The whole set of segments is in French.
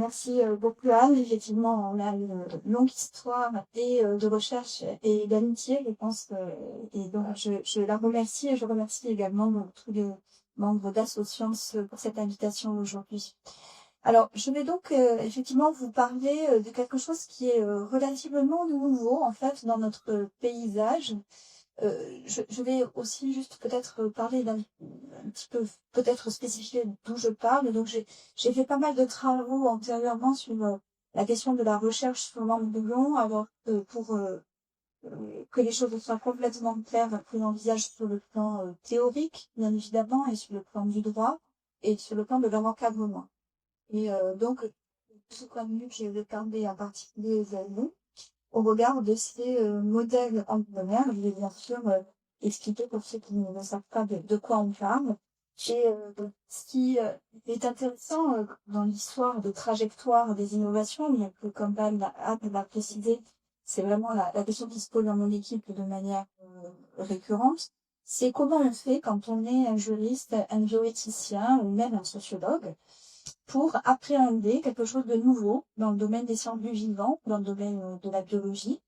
Merci beaucoup Anne. Effectivement, on a une longue histoire de recherche et d'amitié, je pense. Et donc, je la remercie et je remercie également tous les membres d'Associance pour cette invitation aujourd'hui. Alors, je vais donc effectivement vous parler de quelque chose qui est relativement nouveau, en fait, dans notre paysage. Je vais aussi juste peut-être parler un petit peu, peut-être spécifier d'où je parle. Donc, j'ai fait pas mal de travaux antérieurement sur la question de la recherche sur l'embryon, alors pour que les choses soient complètement claires, que l'envisage sur le plan théorique, bien évidemment, et sur le plan du droit, et sur le plan de leur encadrement. Et donc, ce point de vue que j'ai regardé en particulier les années, au regard de ces modèles embryonnaires, je vais bien sûr expliquer pour ceux qui ne savent pas de quoi on parle. Et ce qui est intéressant dans l'histoire de trajectoire des innovations, mais que comme Anne l'a précisé, c'est vraiment la question qui se pose dans mon équipe de manière récurrente, c'est comment on fait quand on est un juriste, un bioéthicien ou même un sociologue, pour appréhender quelque chose de nouveau dans le domaine des sciences du vivant, dans le domaine de la biologie,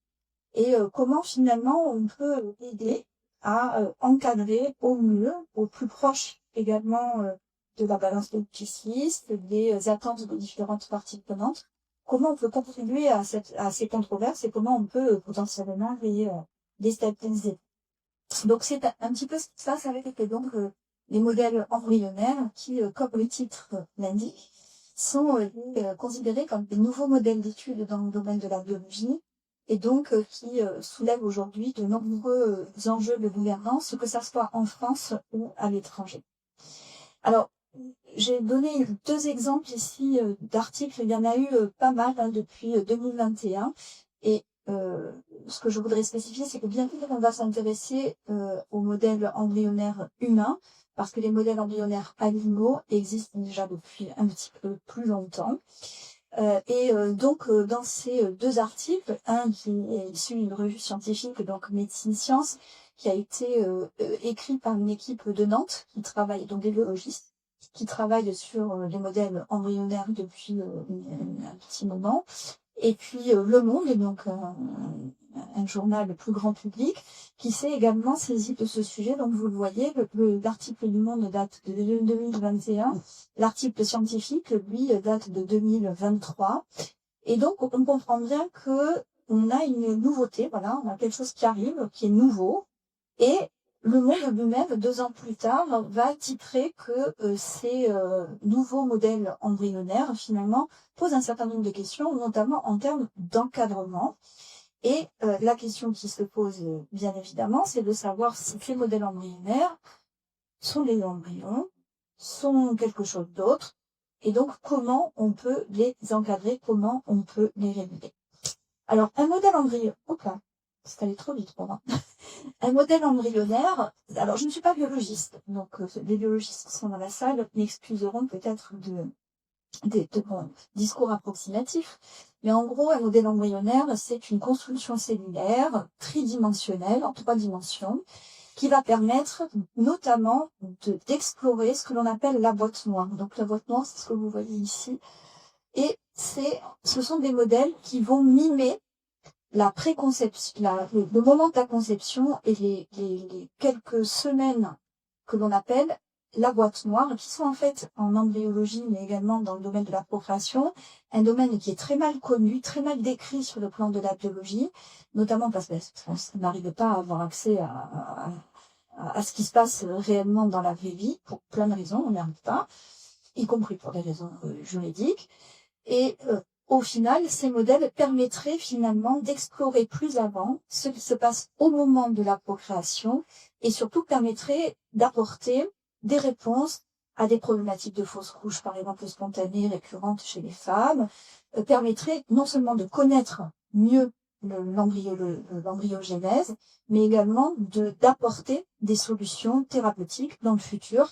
et comment finalement on peut aider à encadrer au mieux, au plus proche également de la balance politiciste, des attentes de différentes parties prenantes, comment on peut contribuer à ces controverses et comment on peut potentiellement les déstabiliser. Donc c'est un petit peu ce qui se passe avec donc les modèles embryonnaires qui, comme le titre l'indique, sont considérés comme des nouveaux modèles d'études dans le domaine de la biologie et donc qui soulèvent aujourd'hui de nombreux enjeux de gouvernance, que ça soit en France ou à l'étranger. Alors, j'ai donné 2 exemples ici d'articles, il y en a eu pas mal depuis 2021 et ce que je voudrais spécifier, c'est que bien sûr, on va s'intéresser aux modèles embryonnaires humains, parce que les modèles embryonnaires animaux existent déjà depuis un petit peu plus longtemps. Donc, dans ces 2 articles, un qui est issu d'une revue scientifique, donc Médecine Science, qui a été écrit par une équipe de Nantes, qui travaille, donc des biologistes, qui travaillent sur les modèles embryonnaires depuis un petit moment. Et puis Le Monde, donc un journal plus grand public, qui s'est également saisi de ce sujet. Donc vous le voyez, l'article du Monde date de 2021, l'article scientifique, lui, date de 2023. Et donc on comprend bien que on a une nouveauté, voilà, on a quelque chose qui arrive, qui est nouveau, et Le Monde lui-même, 2 ans plus tard, va titrer que ces nouveaux modèles embryonnaires, finalement, posent un certain nombre de questions, notamment en termes d'encadrement. Et la question qui se pose, bien évidemment, c'est de savoir si ces modèles embryonnaires sont des embryons, sont quelque chose d'autre, et donc comment on peut les encadrer, comment on peut les réguler. Alors, un modèle embryon... Hop là, c'est allé trop vite pour moi. Un modèle embryonnaire, alors je ne suis pas biologiste, donc les biologistes qui sont dans la salle m'excuseront peut-être de mon discours approximatif, mais en gros, un modèle embryonnaire, c'est une construction cellulaire tridimensionnelle, en 3 dimensions, qui va permettre notamment d'explorer ce que l'on appelle la boîte noire. Donc la boîte noire, c'est ce que vous voyez ici, et ce sont des modèles qui vont mimer la préconception, le moment de la conception et les quelques semaines que l'on appelle la boîte noire, qui sont en fait en embryologie, mais également dans le domaine de la procréation, un domaine qui est très mal connu, très mal décrit sur le plan de la biologie, notamment parce qu'on n'arrive pas à avoir accès à ce qui se passe réellement dans la vraie vie, pour plein de raisons, on n'y arrive pas, y compris pour des raisons juridiques. Et au final, ces modèles permettraient finalement d'explorer plus avant ce qui se passe au moment de la procréation et surtout permettraient d'apporter des réponses à des problématiques de fausse couche, par exemple spontanées, récurrentes chez les femmes, permettrait non seulement de connaître mieux l'embryogénèse, mais également d'apporter des solutions thérapeutiques dans le futur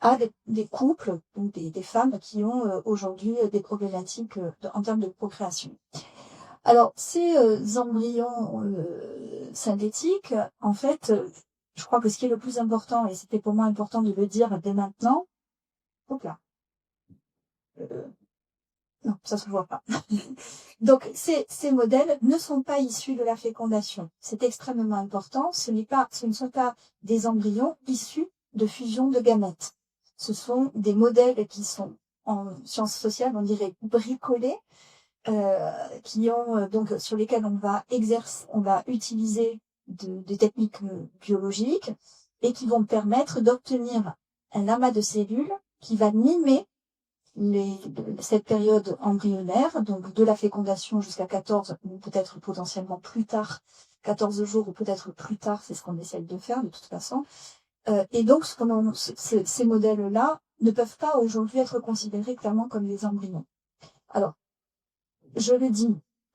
à des couples ou des femmes qui ont aujourd'hui des problématiques en termes de procréation. Alors, ces embryons synthétiques, en fait, je crois que ce qui est le plus important, et c'était pour moi important de le dire dès maintenant, hop là, Non, ça se voit pas. Donc, ces modèles ne sont pas issus de la fécondation. C'est extrêmement important. Ce ne sont pas des embryons issus de fusion de gamètes. Ce sont des modèles qui sont, en sciences sociales, on dirait bricolés, donc sur lesquels on va utiliser des techniques biologiques et qui vont permettre d'obtenir un amas de cellules qui va mimer cette période embryonnaire, donc de la fécondation jusqu'à 14 ou peut-être potentiellement plus tard, 14 jours ou peut-être plus tard, c'est ce qu'on essaie de faire de toute façon. Et donc ces modèles-là ne peuvent pas aujourd'hui être considérés clairement comme des embryons. Alors, je le dis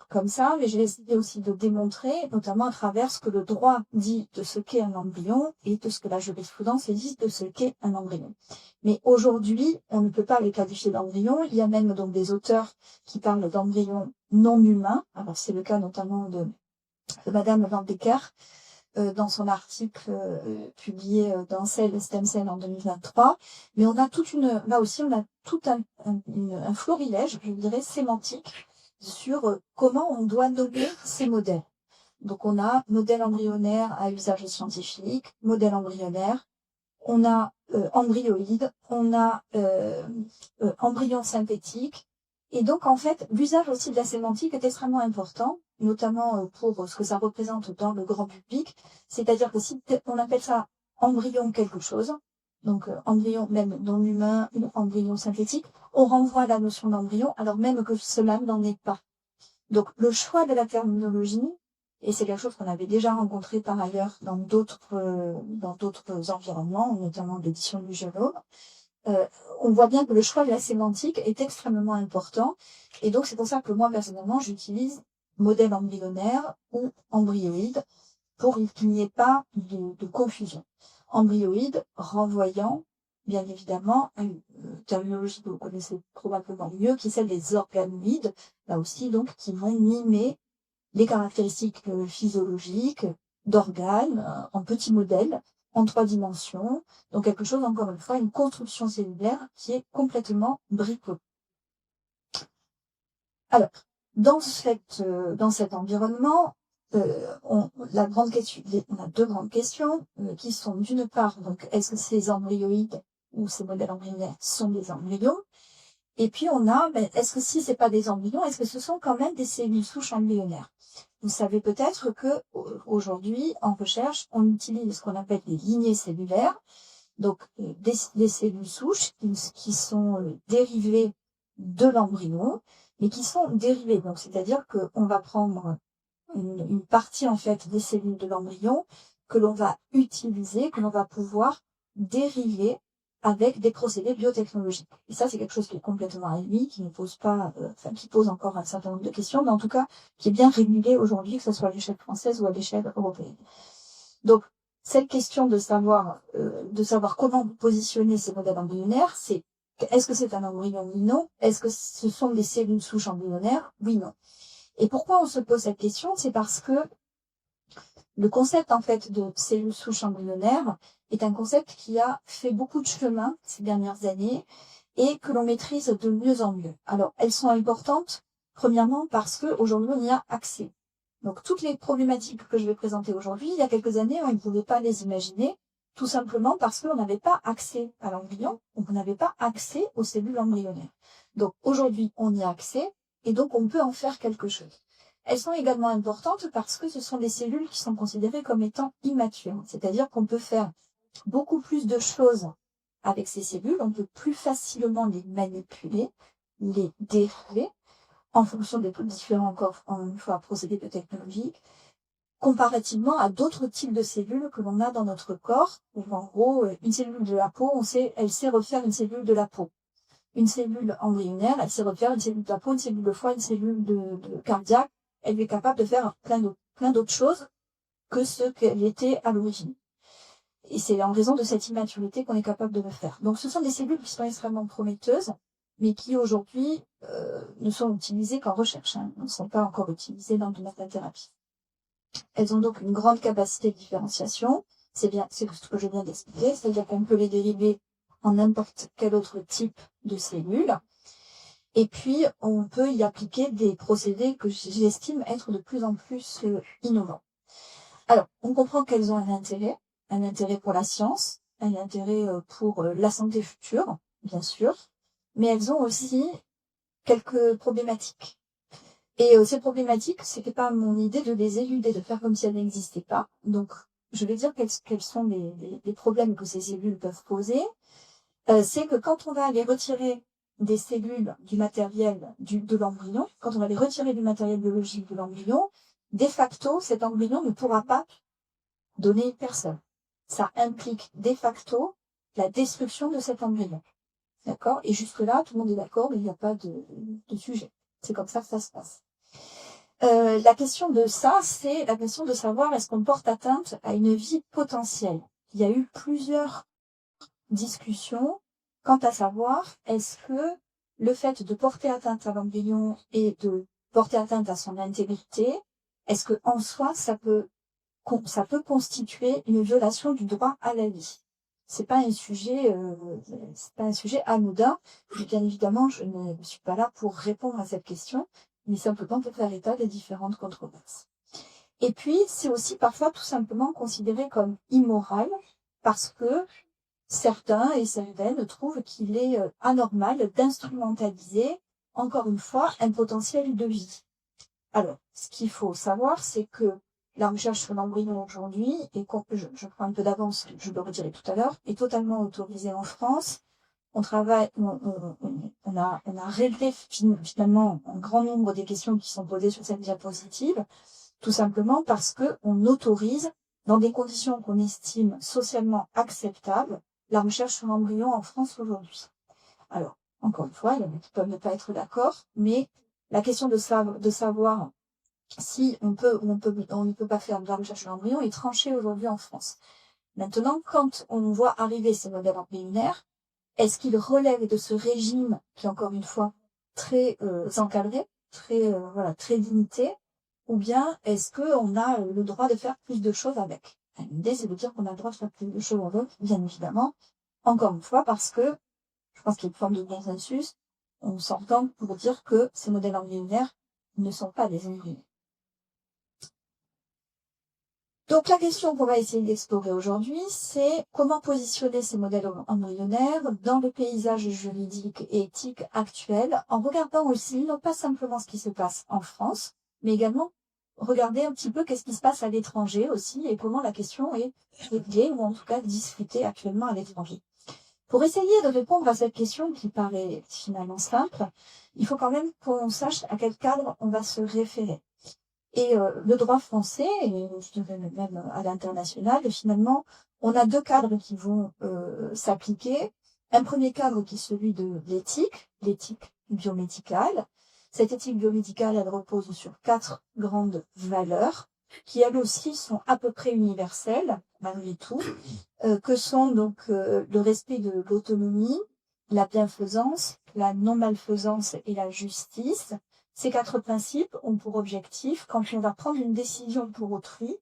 comme ça, mais j'ai essayé aussi de démontrer, notamment à travers ce que le droit dit de ce qu'est un embryon et de ce que la jurisprudence dit de ce qu'est un embryon. Mais aujourd'hui, on ne peut pas les qualifier d'embryons. Il y a même donc des auteurs qui parlent d'embryons non humains. Alors c'est le cas notamment de Madame Van Becker dans son article publié dans Cell Stem Cell en 2023. Mais on a là aussi, on a tout un florilège, je dirais, sémantique sur comment on doit nommer ces modèles. Donc on a modèle embryonnaire à usage scientifique, modèle embryonnaire, on a embryoïde, on a embryon synthétique. Et donc en fait, l'usage aussi de la sémantique est extrêmement important, notamment pour ce que ça représente dans le grand public. C'est-à-dire que si on appelle ça embryon quelque chose, donc embryon même non humain, embryon synthétique, on renvoie à la notion d'embryon, alors même que cela n'en est pas. Donc le choix de la terminologie, et c'est quelque chose qu'on avait déjà rencontré par ailleurs dans d'autres environnements, notamment l'édition du génome, on voit bien que le choix de la sémantique est extrêmement important. Et donc c'est pour ça que moi personnellement j'utilise modèle embryonnaire ou embryoïde pour qu'il n'y ait pas de confusion. Embryoïde renvoyant bien évidemment à une terminologie que vous connaissez probablement mieux, qui est celle des organoïdes, là aussi donc qui vont mimer les caractéristiques physiologiques d'organes en petits modèles, en 3 dimensions, donc quelque chose, encore une fois, une construction cellulaire qui est complètement bricolée. Alors, dans cet environnement, on a 2 grandes questions qui sont d'une part, donc, est-ce que ces embryoïdes ou ces modèles embryonnaires sont des embryons? Et puis on a, est-ce que si c'est pas des embryons, est-ce que ce sont quand même des cellules souches embryonnaires? Vous savez peut-être que aujourd'hui, en recherche, on utilise ce qu'on appelle des lignées cellulaires, donc des cellules souches qui sont dérivées de l'embryon, mais qui sont dérivées. Donc c'est-à-dire qu'on va prendre une partie en fait des cellules de l'embryon que l'on va utiliser, que l'on va pouvoir dériver avec des procédés biotechnologiques. Et ça, c'est quelque chose qui est complètement admis, qui ne pose pas, qui pose encore un certain nombre de questions, mais en tout cas, qui est bien régulé aujourd'hui, que ce soit à l'échelle française ou à l'échelle européenne. Donc, cette question de savoir comment positionner ces modèles embryonnaires, c'est est-ce que c'est un embryon? Oui, non. Est-ce que ce sont des cellules souches embryonnaires? Oui, non. Et pourquoi on se pose cette question? C'est parce que le concept, en fait, de cellules souches embryonnaires est un concept qui a fait beaucoup de chemin ces dernières années et que l'on maîtrise de mieux en mieux. Alors, elles sont importantes, premièrement, parce qu'aujourd'hui, on y a accès. Donc, toutes les problématiques que je vais présenter aujourd'hui, il y a quelques années, on ne pouvait pas les imaginer, tout simplement parce qu'on n'avait pas accès à l'embryon, on n'avait pas accès aux cellules embryonnaires. Donc, aujourd'hui, on y a accès, et donc on peut en faire quelque chose. Elles sont également importantes parce que ce sont des cellules qui sont considérées comme étant immatures. C'est-à-dire qu'on peut faire beaucoup plus de choses avec ces cellules, on peut plus facilement les manipuler, les dériver, en fonction des différents encore, une fois, procédés biotechnologiques, comparativement à d'autres types de cellules que l'on a dans notre corps, où en gros, une cellule de la peau, elle sait refaire une cellule de la peau. Une cellule embryonnaire, elle sait refaire une cellule de la peau, une cellule de foie, une cellule de cardiaque. Elle est capable de faire plein d'autres choses que ce qu'elle était à l'origine. Et c'est en raison de cette immaturité qu'on est capable de le faire. Donc ce sont des cellules qui sont extrêmement prometteuses, mais qui aujourd'hui ne sont utilisées qu'en recherche, ne sont pas encore utilisées dans de la thérapie. Elles ont donc une grande capacité de différenciation, c'est ce que je viens d'expliquer, c'est-à-dire qu'on peut les dériver en n'importe quel autre type de cellules. Et puis, on peut y appliquer des procédés que j'estime être de plus en plus innovants. Alors, on comprend qu'elles ont un intérêt pour la science, un intérêt pour la santé future, bien sûr, mais elles ont aussi quelques problématiques. Et ces problématiques, c'était pas mon idée de les éluder, de faire comme si elles n'existaient pas. Donc, je vais dire quels sont les problèmes que ces cellules peuvent poser. C'est que quand on va les retirer des cellules du matériel de l'embryon, quand on va les retirer du matériel biologique de l'embryon, de facto, cet embryon ne pourra pas donner une personne. Ça implique de facto la destruction de cet embryon. D'accord? Et jusque-là, tout le monde est d'accord, mais il n'y a pas de sujet. C'est comme ça que ça se passe. La question de ça, c'est la question de savoir est-ce qu'on porte atteinte à une vie potentielle. Il y a eu plusieurs discussions quant à savoir est-ce que le fait de porter atteinte à l'embryon et de porter atteinte à son intégrité, est-ce que en soi ça peut constituer une violation du droit à la vie. C'est pas un sujet anodin. Et bien évidemment, je ne suis pas là pour répondre à cette question, mais simplement pour faire état des différentes controverses. Et puis, c'est aussi parfois tout simplement considéré comme immoral parce que certains et certaines trouvent qu'il est anormal d'instrumentaliser, encore une fois, un potentiel de vie. Alors, ce qu'il faut savoir, c'est que la recherche sur l'embryon aujourd'hui, et je prends un peu d'avance, je le redirai tout à l'heure, est totalement autorisée en France. On travaille, on a réglé finalement un grand nombre des questions qui sont posées sur cette diapositive, tout simplement parce que on autorise, dans des conditions qu'on estime socialement acceptables, la recherche sur l'embryon en France aujourd'hui. Alors, encore une fois, il y en a qui peuvent ne pas être d'accord, mais la question de savoir si on ne peut pas faire de la recherche sur l'embryon est tranchée aujourd'hui en France. Maintenant, quand on voit arriver ces modèles embryonnaires, est-ce qu'ils relèvent de ce régime qui est encore une fois très encadré, très limité, ou bien est-ce qu'on a le droit de faire plus de choses avec? L'idée, c'est de dire qu'on a le droit de faire plus de choses avec, bien évidemment, encore une fois, parce que je pense qu'il y a une forme de consensus, on s'entend pour dire que ces modèles embryonnaires ne sont pas des embryons. Donc la question qu'on va essayer d'explorer aujourd'hui, c'est comment positionner ces modèles embryonnaires dans le paysage juridique et éthique actuel, en regardant aussi, non pas simplement ce qui se passe en France, mais également regarder un petit peu qu'est-ce qui se passe à l'étranger aussi, et comment la question est réglée, ou en tout cas discutée actuellement à l'étranger. Pour essayer de répondre à cette question qui paraît finalement simple, il faut quand même qu'on sache à quel cadre on va se référer. Et le droit français, et je dirais même à l'international, finalement, on a deux cadres qui vont s'appliquer. Un premier cadre qui est celui de l'éthique biomédicale. Cette éthique biomédicale, elle repose sur 4 grandes valeurs, qui elles aussi sont à peu près universelles, malgré tout, que sont donc le respect de l'autonomie, la bienfaisance, la non-malfaisance et la justice. Ces 4 principes ont pour objectif, quand on va prendre une décision pour autrui,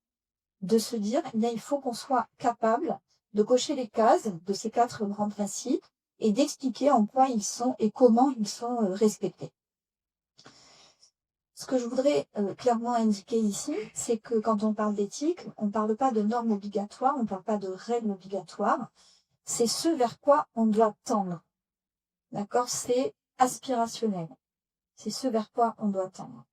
de se dire, eh bien, il faut qu'on soit capable de cocher les cases de ces 4 grands principes et d'expliquer en quoi ils sont et comment ils sont respectés. Ce que je voudrais clairement indiquer ici, c'est que quand on parle d'éthique, on ne parle pas de normes obligatoires, on ne parle pas de règles obligatoires, c'est ce vers quoi on doit tendre. D'accord? C'est aspirationnel. C'est ce vers quoi on doit tendre.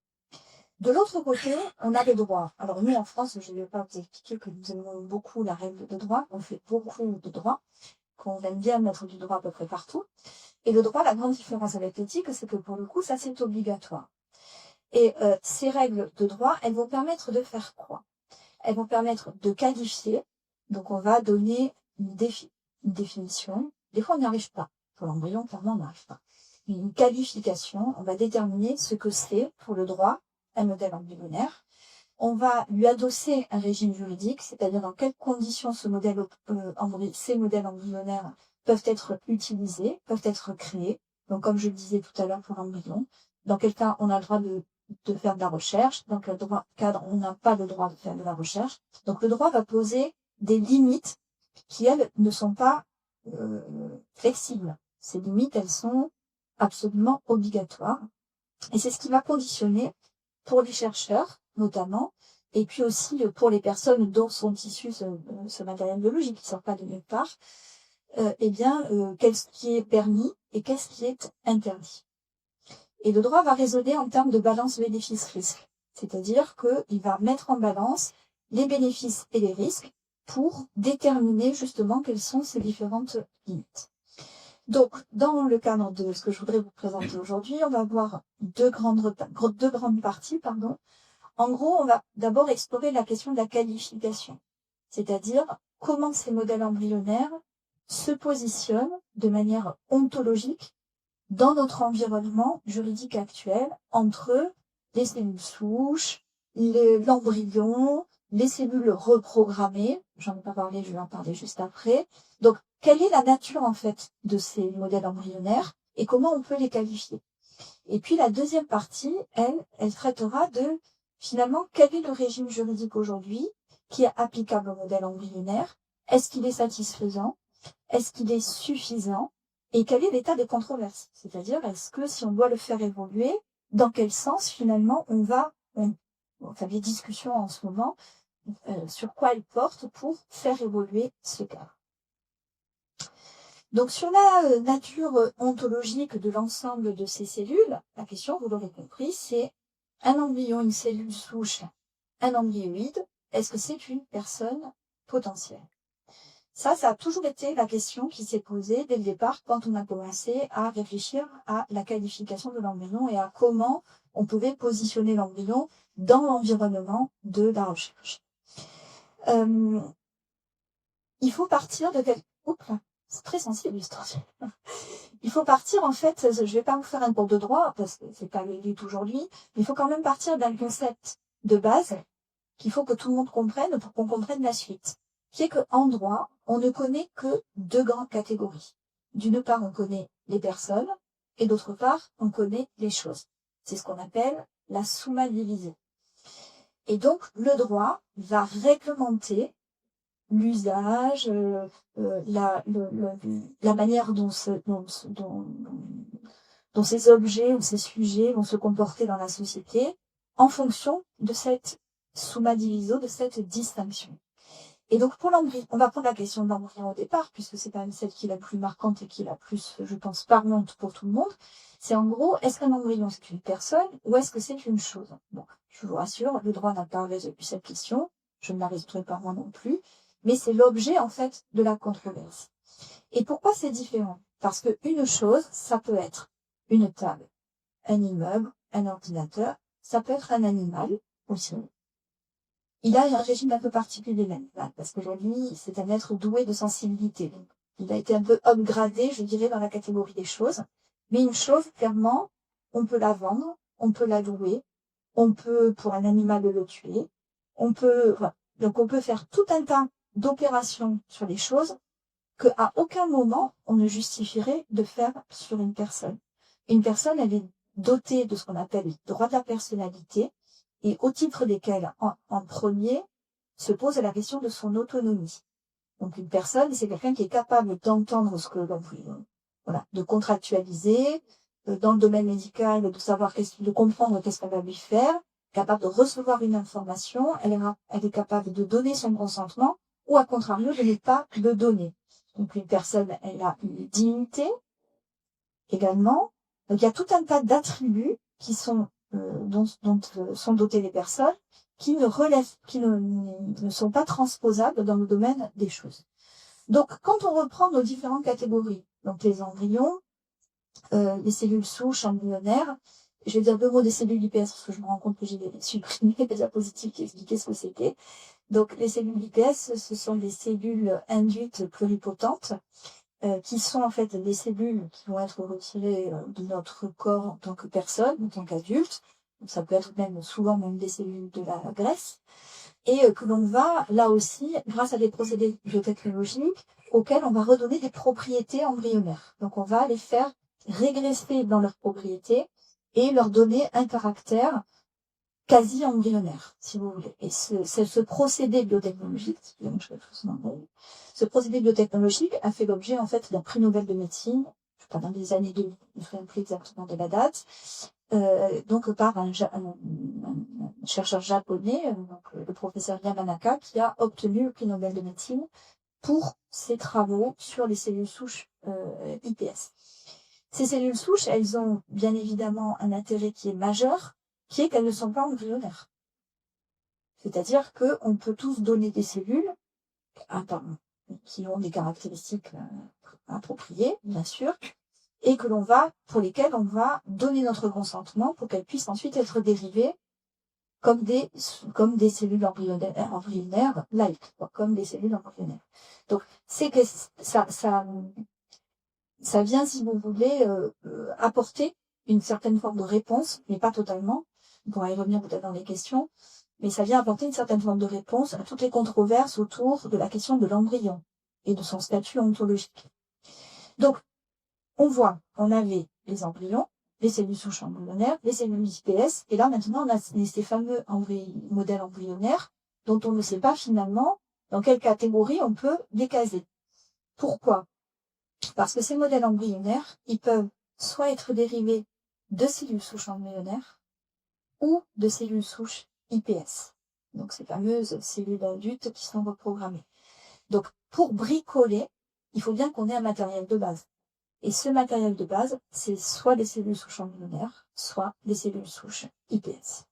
De l'autre côté, on a le droit. Alors nous, en France, je ne vais pas vous expliquer que nous aimons beaucoup la règle de droit, on fait beaucoup de droit, qu'on aime bien mettre du droit à peu près partout. Et le droit, la grande différence avec l'éthique, c'est que pour le coup, ça c'est obligatoire. Et ces règles de droit, elles vont permettre de faire quoi? Elles vont permettre de qualifier. Donc on va donner une définition. Des fois, on n'y arrive pas. Pour l'embryon, clairement, on n'y arrive pas. Une qualification, on va déterminer ce que c'est pour le droit un modèle embryonnaire. On va lui adosser un régime juridique, c'est-à-dire dans quelles conditions ces modèles embryonnaires peuvent être utilisés, peuvent être créés. Donc, comme je le disais tout à l'heure pour l'embryon, dans quel cas on a le droit de faire de la recherche, dans quel cadre on n'a pas le droit de faire de la recherche. Donc, le droit va poser des limites qui, elles, ne sont pas flexibles. Ces limites, elles sont absolument obligatoire. Et c'est ce qui va conditionner pour les chercheurs, notamment, et puis aussi pour les personnes dont sont issus ce matériel biologique qui ne sort pas de nulle part, qu'est-ce qui est permis et qu'est-ce qui est interdit. Et le droit va raisonner en termes de balance bénéfice-risque. C'est-à-dire qu'il va mettre en balance les bénéfices et les risques pour déterminer justement quelles sont ces différentes limites. Donc, dans le cadre de ce que je voudrais vous présenter aujourd'hui, on va voir deux grandes parties. En gros, on va d'abord explorer la question de la qualification, c'est-à-dire comment ces modèles embryonnaires se positionnent de manière ontologique dans notre environnement juridique actuel, entre les cellules souches, l'embryon, les cellules reprogrammées, j'en ai pas parlé, je vais en parler juste après. Donc, quelle est la nature, en fait, de ces modèles embryonnaires et comment on peut les qualifier? Et puis, la deuxième partie, elle traitera de, finalement, quel est le régime juridique aujourd'hui qui est applicable au modèle embryonnaire? Est-ce qu'il est satisfaisant? Est-ce qu'il est suffisant? Et quel est l'état des controverses? C'est-à-dire, est-ce que si on doit le faire évoluer, dans quel sens, finalement, enfin, les discussions en ce moment, sur quoi elles portent pour faire évoluer ce cadre. Donc, sur la nature ontologique de l'ensemble de ces cellules, la question, vous l'aurez compris, c'est un embryon, une cellule souche, un embryoïde, est-ce que c'est une personne potentielle? Ça a toujours été la question qui s'est posée dès le départ quand on a commencé à réfléchir à la qualification de l'embryon et à comment on pouvait positionner l'embryon dans l'environnement de la recherche. Il faut partir de c'est très sensible l'histoire. Il faut partir, en fait, je vais pas vous faire un cours de droit, parce que c'est pas le but aujourd'hui, mais il faut quand même partir d'un concept de base qu'il faut que tout le monde comprenne pour qu'on comprenne la suite, qui est qu'en droit, on ne connaît que deux grandes catégories. D'une part, on connaît les personnes, et d'autre part, on connaît les choses. C'est ce qu'on appelle la summa divisée. Et donc, le droit va réglementer l'usage, la manière dont ces objets ou ces sujets vont se comporter dans la société en fonction de cette summa diviso, de cette distinction. Et donc pour l'embryon, on va prendre la question de l'embryon au départ, puisque c'est quand même celle qui est la plus marquante et qui est la plus, je pense, parlante pour tout le monde. C'est en gros, est-ce qu'un embryon c'est une personne ou est-ce que c'est une chose? Bon, je vous rassure, le droit n'a pas résolu cette question, je ne la résoudrai pas moi non plus, mais c'est l'objet en fait de la controverse. Et pourquoi c'est différent? Parce que une chose, ça peut être une table, un immeuble, un ordinateur, ça peut être un animal aussi. Il a un régime un peu particulier, l'animal, parce qu'aujourd'hui, c'est un être doué de sensibilité. Donc, il a été un peu upgradé, je dirais, dans la catégorie des choses. Mais une chose, clairement, on peut la vendre, on peut la louer, on peut, pour un animal, le tuer, donc on peut faire tout un tas d'opérations sur les choses qu'à aucun moment on ne justifierait de faire sur une personne. Une personne, elle est dotée de ce qu'on appelle les droits de la personnalité, et au titre desquels, en premier, se pose la question de son autonomie. Donc une personne, c'est quelqu'un qui est capable d'entendre ce que l'on de contractualiser, dans le domaine médical, de savoir de comprendre qu'est-ce qu'on va lui faire, capable de recevoir une information, elle est capable de donner son consentement, ou à contrario, de ne pas le donner. Donc une personne, elle a une dignité, également. Donc il y a tout un tas d'attributs qui sont dont sont dotées les personnes, qui ne sont pas transposables dans le domaine des choses. Donc, quand on reprend nos différentes catégories, donc les embryons, les cellules souches embryonnaires, je vais dire deux mots des cellules IPS parce que je me rends compte que j'ai supprimé les diapositives qui expliquaient ce que c'était. Donc, les cellules IPS, ce sont des cellules induites pluripotentes, qui sont en fait des cellules qui vont être retirées de notre corps en tant que personne, en tant qu'adulte. Donc ça peut être souvent des cellules de la graisse, et que l'on va, là aussi, grâce à des procédés biotechnologiques, auxquels on va redonner des propriétés embryonnaires. Donc on va les faire régresser dans leurs propriétés et leur donner un caractère quasi embryonnaire, si vous voulez. Et ce procédé biotechnologique, ce procédé biotechnologique a fait l'objet, en fait, d'un prix Nobel de médecine, je pendant des années 2000, je ne me souviens plus exactement de la date, donc par un chercheur japonais, donc le professeur Yamanaka, qui a obtenu le prix Nobel de médecine pour ses travaux sur les cellules souches iPS. Ces cellules souches, elles ont bien évidemment un intérêt qui est majeur, qui est qu'elles ne sont pas embryonnaires. C'est-à-dire qu'on peut tous donner des cellules qui ont des caractéristiques appropriées, bien sûr, et pour lesquelles on va donner notre consentement pour qu'elles puissent ensuite être dérivées comme des cellules embryonnaires like, comme des cellules embryonnaires. Donc, c'est que ça vient, si vous voulez, apporter une certaine forme de réponse, mais pas totalement. On pourra y revenir peut-être dans les questions, mais ça vient apporter une certaine forme de réponse à toutes les controverses autour de la question de l'embryon et de son statut ontologique. Donc, on avait les embryons, les cellules souches embryonnaires, les cellules iPS, et là maintenant on a ces fameux modèles embryonnaires dont on ne sait pas finalement dans quelle catégorie on peut les caser. Pourquoi ? Parce que ces modèles embryonnaires, ils peuvent soit être dérivés de cellules souches embryonnaires ou de cellules souches iPS. Donc ces fameuses cellules adultes qui sont reprogrammées. Donc pour bricoler, il faut bien qu'on ait un matériel de base. Et ce matériel de base, c'est soit des cellules souches embryonnaires, soit des cellules souches iPS.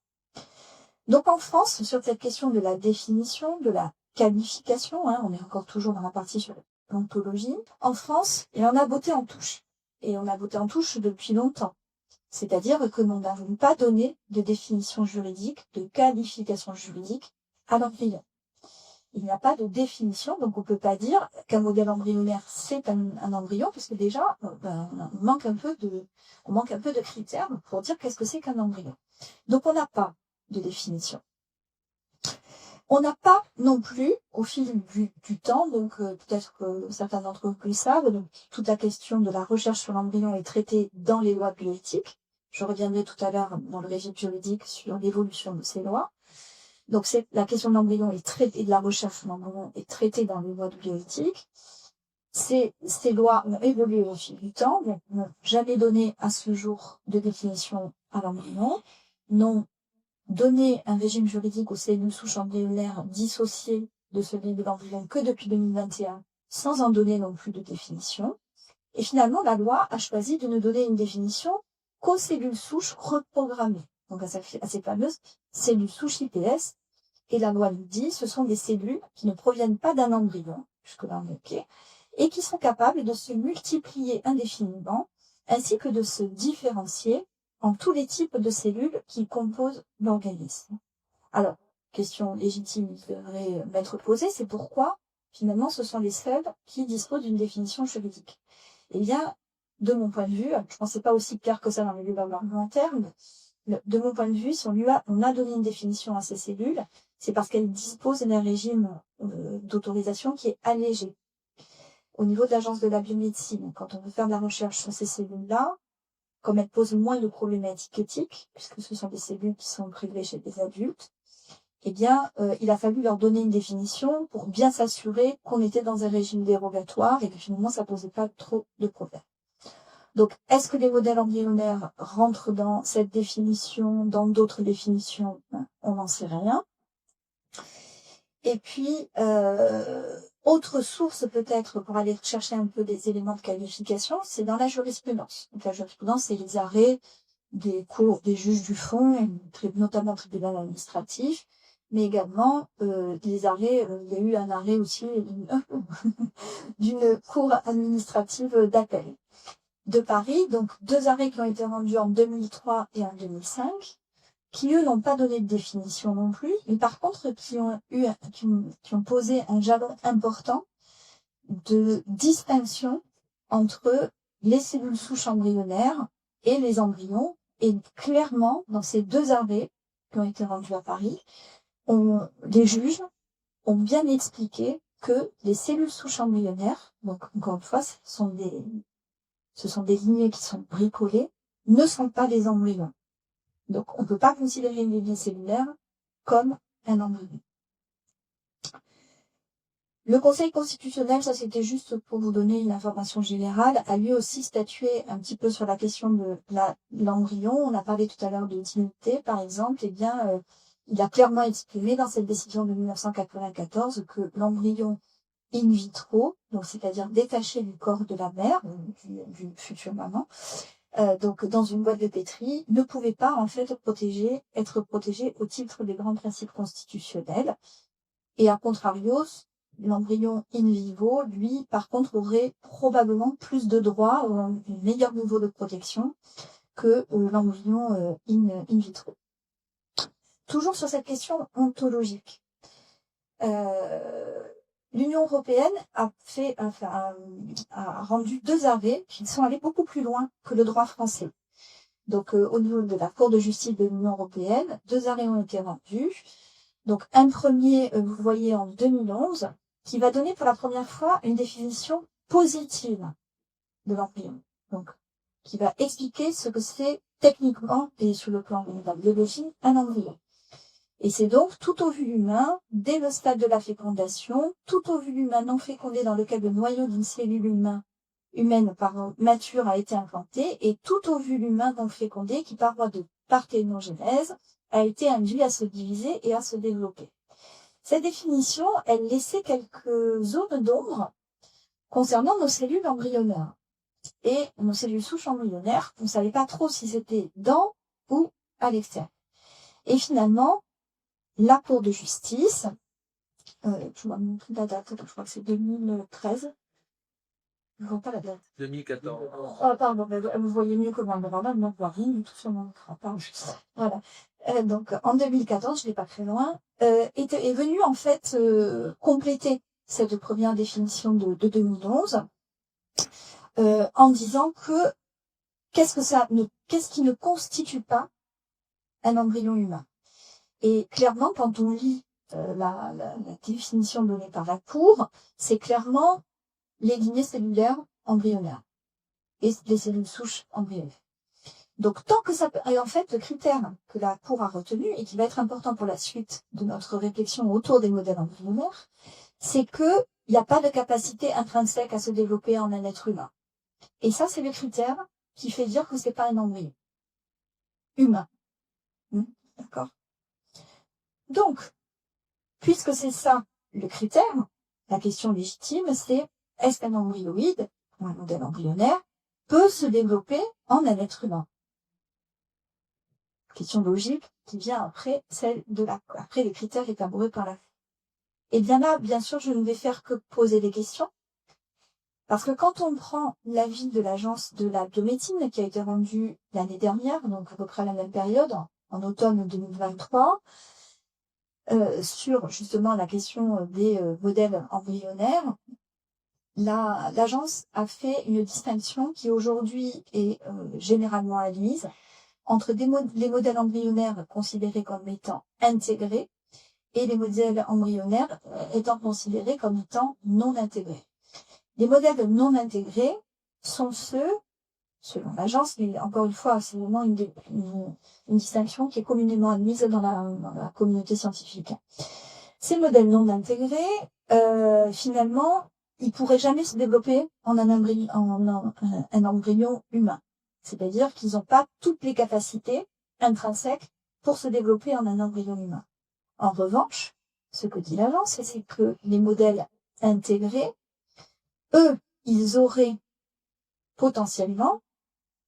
Donc en France, sur cette question de la définition, de la qualification, on est encore toujours dans la partie sur l'ontologie, en France, et on a botté en touche. Et on a botté en touche depuis longtemps. C'est-à-dire que nous n'avons pas donné de définition juridique, de qualification juridique à l'embryon. Il n'y a pas de définition, donc on ne peut pas dire qu'un modèle embryonnaire c'est un embryon, puisque déjà on manque un peu de critères pour dire qu'est-ce que c'est qu'un embryon. Donc on n'a pas de définition. On n'a pas non plus, au fil du temps, donc peut-être que certains d'entre vous le savent, donc toute la question de la recherche sur l'embryon est traitée dans les lois bioéthiques. Je reviendrai tout à l'heure dans le régime juridique sur l'évolution de ces lois. Donc la question de l'embryon et de la recherche sur l'embryon est traitée dans les lois de bioéthique. Ces lois ont évolué au fil du temps, donc n'ont jamais donné à ce jour de définition à l'embryon, n'ont donné un régime juridique aux cellules souches embryonnaires dissociées de celui de l'embryon que depuis 2021, sans en donner non plus de définition. Et finalement, la loi a choisi de ne donner une définition qu'aux cellules souches reprogrammées, donc à ces fameuses cellules souches iPS. Et la loi nous dit, ce sont des cellules qui ne proviennent pas d'un embryon, jusque-là on est OK, et qui sont capables de se multiplier indéfiniment, ainsi que de se différencier en tous les types de cellules qui composent l'organisme. Alors, question légitime qui devrait m'être posée, c'est pourquoi, finalement, ce sont les seuls qui disposent d'une définition juridique. Eh bien, de mon point de vue, je ne pensais pas aussi clair que ça dans les débats parlementaires, mais de mon point de vue, si on a donné une définition à ces cellules, c'est parce qu'elles disposent d'un régime d'autorisation qui est allégé. Au niveau de l'Agence de la biomédecine, quand on veut faire de la recherche sur ces cellules-là, comme elles posent moins de problématiques éthiques, puisque ce sont des cellules qui sont prélevées chez des adultes, eh bien, il a fallu leur donner une définition pour bien s'assurer qu'on était dans un régime dérogatoire et que finalement ça posait pas trop de problèmes. Donc, est-ce que les modèles embryonnaires rentrent dans cette définition, dans d'autres définitions? On n'en sait rien. Et puis, autre source peut-être pour aller chercher un peu des éléments de qualification, c'est dans la jurisprudence. Donc, la jurisprudence, c'est les arrêts des cours des juges du fond, notamment tribunal administratif, mais également des arrêts, il y a eu un arrêt aussi d'une cour administrative d'appel de Paris, donc 2 arrêts qui ont été rendus en 2003 et en 2005, qui eux n'ont pas donné de définition non plus, mais par contre qui ont posé un jalon important de distinction entre les cellules souches embryonnaires et les embryons, et clairement dans ces 2 arrêts qui ont été rendus à Paris, les juges ont bien expliqué que les cellules souches embryonnaires, donc encore une fois, ce sont des lignées qui sont bricolées, ne sont pas des embryons. Donc, on ne peut pas considérer une lignée cellulaire comme un embryon. Le Conseil constitutionnel, ça c'était juste pour vous donner une information générale, a lui aussi statué un petit peu sur la question de l'embryon. On a parlé tout à l'heure de dignité, par exemple. Eh bien, il a clairement exprimé dans cette décision de 1994 que l'embryon in vitro, donc c'est-à-dire détaché du corps de la mère, d'une future maman, donc dans une boîte de pétri, ne pouvait pas en fait être protégé au titre des grands principes constitutionnels. Et à contrario, l'embryon in vivo, lui, par contre, aurait probablement plus de droits, un meilleur niveau de protection que l'embryon in vitro. Toujours sur cette question ontologique. L'Union européenne a rendu 2 arrêts qui sont allés beaucoup plus loin que le droit français. Donc, au niveau de la Cour de justice de l'Union européenne, 2 arrêts ont été rendus. Donc, un premier, vous voyez, en 2011, qui va donner pour la première fois une définition positive de l'embryon. Donc, qui va expliquer ce que c'est techniquement et sur le plan de la biologie, un embryon. Et c'est donc tout ovule humain, dès le stade de la fécondation, tout ovule humain non fécondé dans lequel le noyau d'une cellule humaine mature a été implanté, et tout ovule humain non fécondé qui, par voie de parthénogenèse, a été induit à se diviser et à se développer. Cette définition, elle laissait quelques zones d'ombre concernant nos cellules embryonnaires. Et nos cellules souches embryonnaires, on ne savait pas trop si c'était dans ou à l'extérieur. Et finalement, la Cour de justice, je vois même plus la date, je crois que c'est 2013. Je ne vois pas la date. 2014. Oh, pardon, vous voyez mieux que moi. Normalement, on ne voit rien du tout sur mon écran. Voilà. Donc, en 2014, je l'ai pas très loin, est venu en fait compléter cette première définition de 2011 en disant que qu'est-ce qui ne constitue pas un embryon humain. Et clairement, quand on lit la définition donnée par la Cour, c'est clairement les lignées cellulaires embryonnaires et les cellules souches embryonnaires. Donc, tant que ça peut... Et en fait, le critère que la Cour a retenu et qui va être important pour la suite de notre réflexion autour des modèles embryonnaires, c'est qu'il n'y a pas de capacité intrinsèque à se développer en un être humain. Et ça, c'est le critère qui fait dire que c'est pas un embryon humain. D'accord? Donc, puisque c'est ça le critère, la question légitime, c'est est-ce qu'un embryoïde, ou un modèle embryonnaire, peut se développer en un être humain? Question logique qui vient après celle après les critères élaborés par la Cour. Et bien là, bien sûr, je ne vais faire que poser des questions. Parce que quand on prend l'avis de l'Agence de la biomédecine qui a été rendue l'année dernière, donc à peu près à la même période, en automne 2023, sur justement la question des modèles embryonnaires, l'agence a fait une distinction qui aujourd'hui est généralement admise entre les modèles embryonnaires considérés comme étant intégrés et les modèles embryonnaires étant considérés comme étant non intégrés. Les modèles non intégrés sont ceux, selon l'agence, mais encore une fois, c'est vraiment une distinction qui est communément admise dans la communauté scientifique. Ces modèles non intégrés, finalement, ils pourraient jamais se développer en un embryon humain. C'est-à-dire qu'ils n'ont pas toutes les capacités intrinsèques pour se développer en un embryon humain. En revanche, ce que dit l'agence, c'est que les modèles intégrés, eux, ils auraient potentiellement,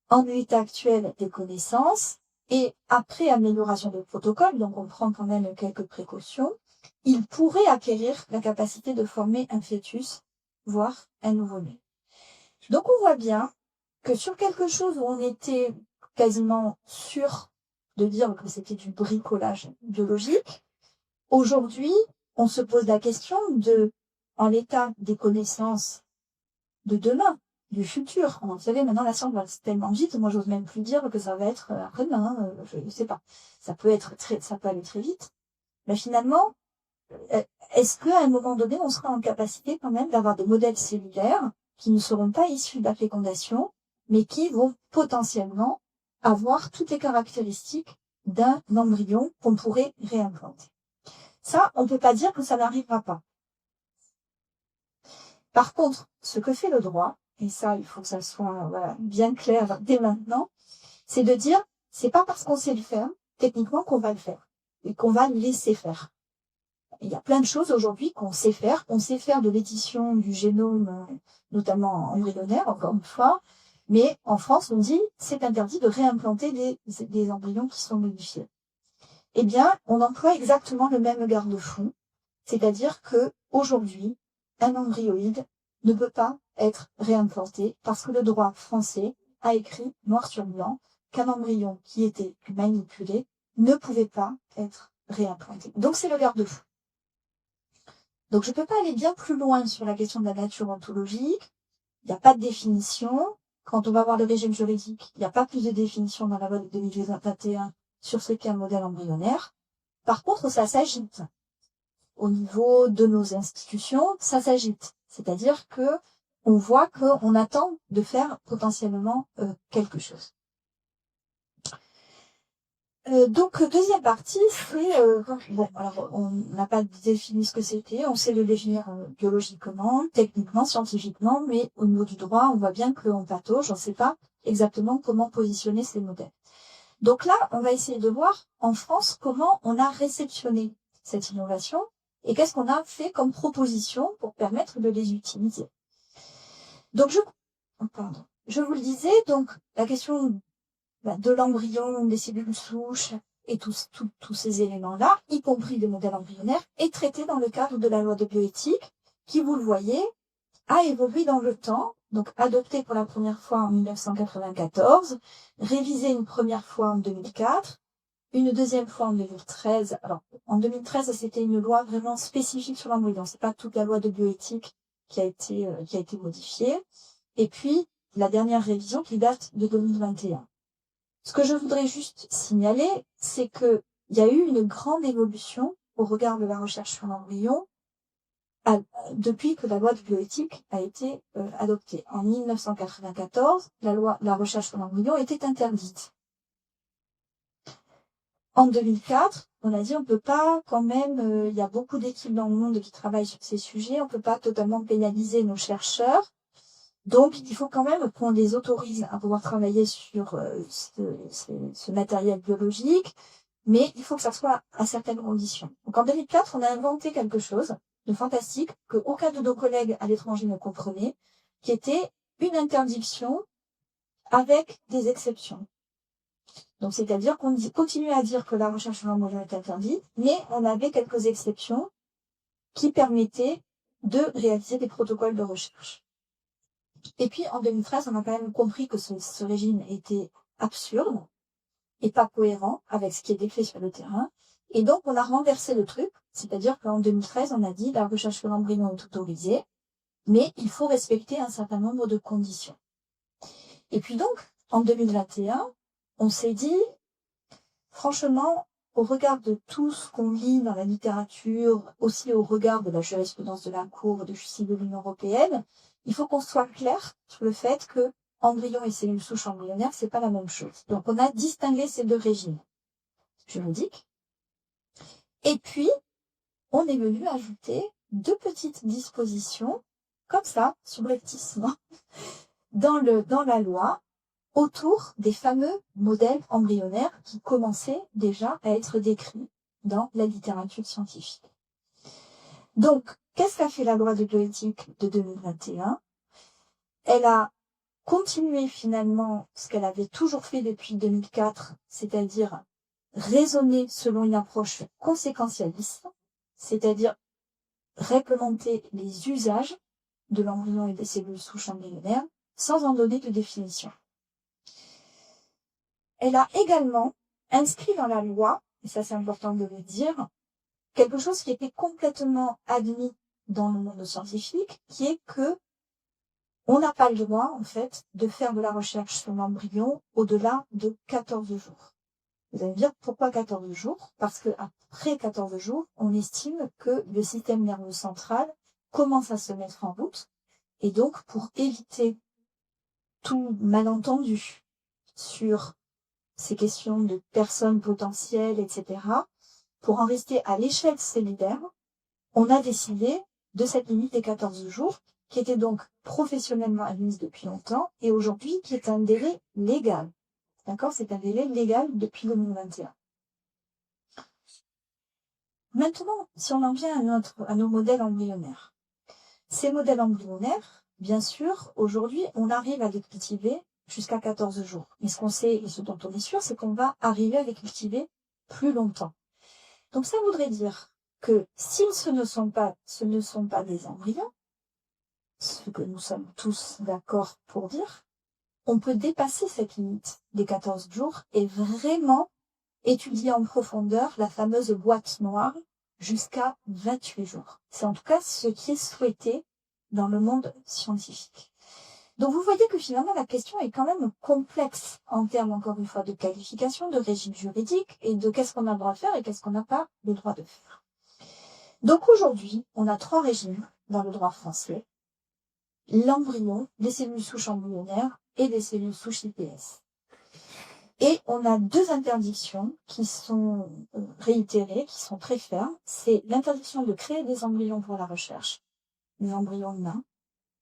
en l'état actuel des connaissances, et après amélioration de protocole, donc on prend quand même quelques précautions, ils pourraient acquérir la capacité de former un fœtus, voire un nouveau-né. Donc on voit bien que sur quelque chose où on était quasiment sûr de dire que c'était du bricolage biologique, aujourd'hui, on se pose la question en l'état des connaissances de demain, du futur. Vous savez, maintenant, la science va tellement vite, moi, j'ose même plus dire que ça va être après-demain, je ne sais pas. Ça peut aller très vite. Mais finalement, est-ce qu'à un moment donné, on sera en capacité quand même d'avoir des modèles cellulaires qui ne seront pas issus de la fécondation, mais qui vont potentiellement avoir toutes les caractéristiques d'un embryon qu'on pourrait réimplanter. Ça, on ne peut pas dire que ça n'arrivera pas. Par contre, ce que fait le droit, et ça, il faut que ça soit voilà, bien clair dès maintenant, c'est de dire, c'est pas parce qu'on sait le faire, techniquement, qu'on va le faire, et qu'on va le laisser faire. Il y a plein de choses aujourd'hui qu'on sait faire. On sait faire de l'édition du génome, notamment embryonnaire, encore une fois. Mais en France, on dit c'est interdit de réimplanter des embryons qui sont modifiés. Eh bien, on emploie exactement le même garde-fou. C'est-à-dire que aujourd'hui, un embryoïde ne peut pas être réimplanté parce que le droit français a écrit noir sur blanc qu'un embryon qui était manipulé ne pouvait pas être réimplanté. Donc c'est le garde-fou. Donc, je ne peux pas aller bien plus loin sur la question de la nature ontologique. Il n'y a pas de définition. Quand on va voir le régime juridique, il n'y a pas plus de définition dans la loi de 2021 sur ce qu'est un modèle embryonnaire. Par contre, ça s'agite. Au niveau de nos institutions, ça s'agite. C'est-à-dire que on voit qu'on attend de faire potentiellement quelque chose. Donc, deuxième partie, c'est bon, alors on n'a pas défini ce que c'était, on sait le définir biologiquement, techniquement, scientifiquement, mais au niveau du droit, on voit bien qu'on patauge, on ne sait pas exactement comment positionner ces modèles. Donc là, on va essayer de voir en France comment on a réceptionné cette innovation et qu'est-ce qu'on a fait comme proposition pour permettre de les utiliser. Donc je vous le disais, donc la question de l'embryon, des cellules souches et tous ces éléments-là, y compris des modèles embryonnaires, est traité dans le cadre de la loi de bioéthique qui, vous le voyez, a évolué dans le temps, donc adoptée pour la première fois en 1994, révisée une première fois en 2004, une deuxième fois en 2013. Alors, en 2013, c'était une loi vraiment spécifique sur l'embryon. C'est pas toute la loi de bioéthique qui a été modifiée. Et puis, la dernière révision qui date de 2021. Ce que je voudrais juste signaler, c'est que il y a eu une grande évolution au regard de la recherche sur l'embryon depuis que la loi de bioéthique a été adoptée. En 1994, la recherche sur l'embryon était interdite. En 2004, on a dit on peut pas quand même, il y a beaucoup d'équipes dans le monde qui travaillent sur ces sujets, on peut pas totalement pénaliser nos chercheurs. Donc, il faut quand même qu'on les autorise à pouvoir travailler sur ce matériel biologique, mais il faut que ça soit à certaines conditions. Donc, en 2004, on a inventé quelque chose de fantastique que aucun de nos collègues à l'étranger ne comprenait, qui était une interdiction avec des exceptions. Donc, c'est-à-dire qu'on continuait à dire que la recherche sur l'embryon est interdite, mais on avait quelques exceptions qui permettaient de réaliser des protocoles de recherche. Et puis, en 2013, on a quand même compris que ce régime était absurde et pas cohérent avec ce qui était fait sur le terrain. Et donc, on a renversé le truc. C'est-à-dire qu'en 2013, on a dit la recherche sur l'embryon est autorisée, mais il faut respecter un certain nombre de conditions. Et puis donc, en 2021, on s'est dit, franchement, au regard de tout ce qu'on lit dans la littérature, aussi au regard de la jurisprudence de la Cour de justice de l'Union européenne, il faut qu'on soit clair sur le fait que embryon et cellules souches embryonnaires, c'est pas la même chose. Donc, on a distingué ces deux régimes juridiques. Et puis, on est venu ajouter deux petites dispositions, comme ça, subrepticement, dans la loi, autour des fameux modèles embryonnaires qui commençaient déjà à être décrits dans la littérature scientifique. Donc, qu'est-ce qu'a fait la loi de bioéthique de 2021 ? Elle a continué finalement ce qu'elle avait toujours fait depuis 2004, c'est-à-dire raisonner selon une approche conséquentialiste, c'est-à-dire réglementer les usages de l'embryon et des cellules souches embryonnaires sans en donner de définition. Elle a également inscrit dans la loi, et ça c'est important de le dire, quelque chose qui était complètement admis dans le monde scientifique, qui est que on n'a pas le droit, en fait, de faire de la recherche sur l'embryon au-delà de 14 jours. Vous allez me dire, pourquoi 14 jours ? Parce que après 14 jours, on estime que le système nerveux central commence à se mettre en route. Et donc, pour éviter tout malentendu sur ces questions de personnes potentielles, etc., pour en rester à l'échelle cellulaire, on a décidé de cette limite des 14 jours qui était donc professionnellement admise depuis longtemps, et aujourd'hui qui est un délai légal. D'accord? C'est un délai légal depuis 2021. Maintenant, si on en vient à nos modèles embryonnaires. Ces modèles embryonnaires, bien sûr, aujourd'hui, on arrive à les cultiver jusqu'à 14 jours. Mais ce qu'on sait et ce dont on est sûr, c'est qu'on va arriver à les cultiver plus longtemps. Donc ça voudrait dire que si ce ne sont pas des embryons, ce que nous sommes tous d'accord pour dire, on peut dépasser cette limite des 14 jours et vraiment étudier en profondeur la fameuse boîte noire jusqu'à 28 jours. C'est en tout cas ce qui est souhaité dans le monde scientifique. Donc vous voyez que finalement la question est quand même complexe en termes, encore une fois, de qualification, de régime juridique et de qu'est-ce qu'on a le droit de faire et qu'est-ce qu'on n'a pas le droit de faire. Donc aujourd'hui, on a 3 régimes dans le droit français. L'embryon, les cellules souches embryonnaires et les cellules souches iPS. Et on a 2 interdictions qui sont réitérées, qui sont très fermes. C'est l'interdiction de créer des embryons pour la recherche, les embryons humains.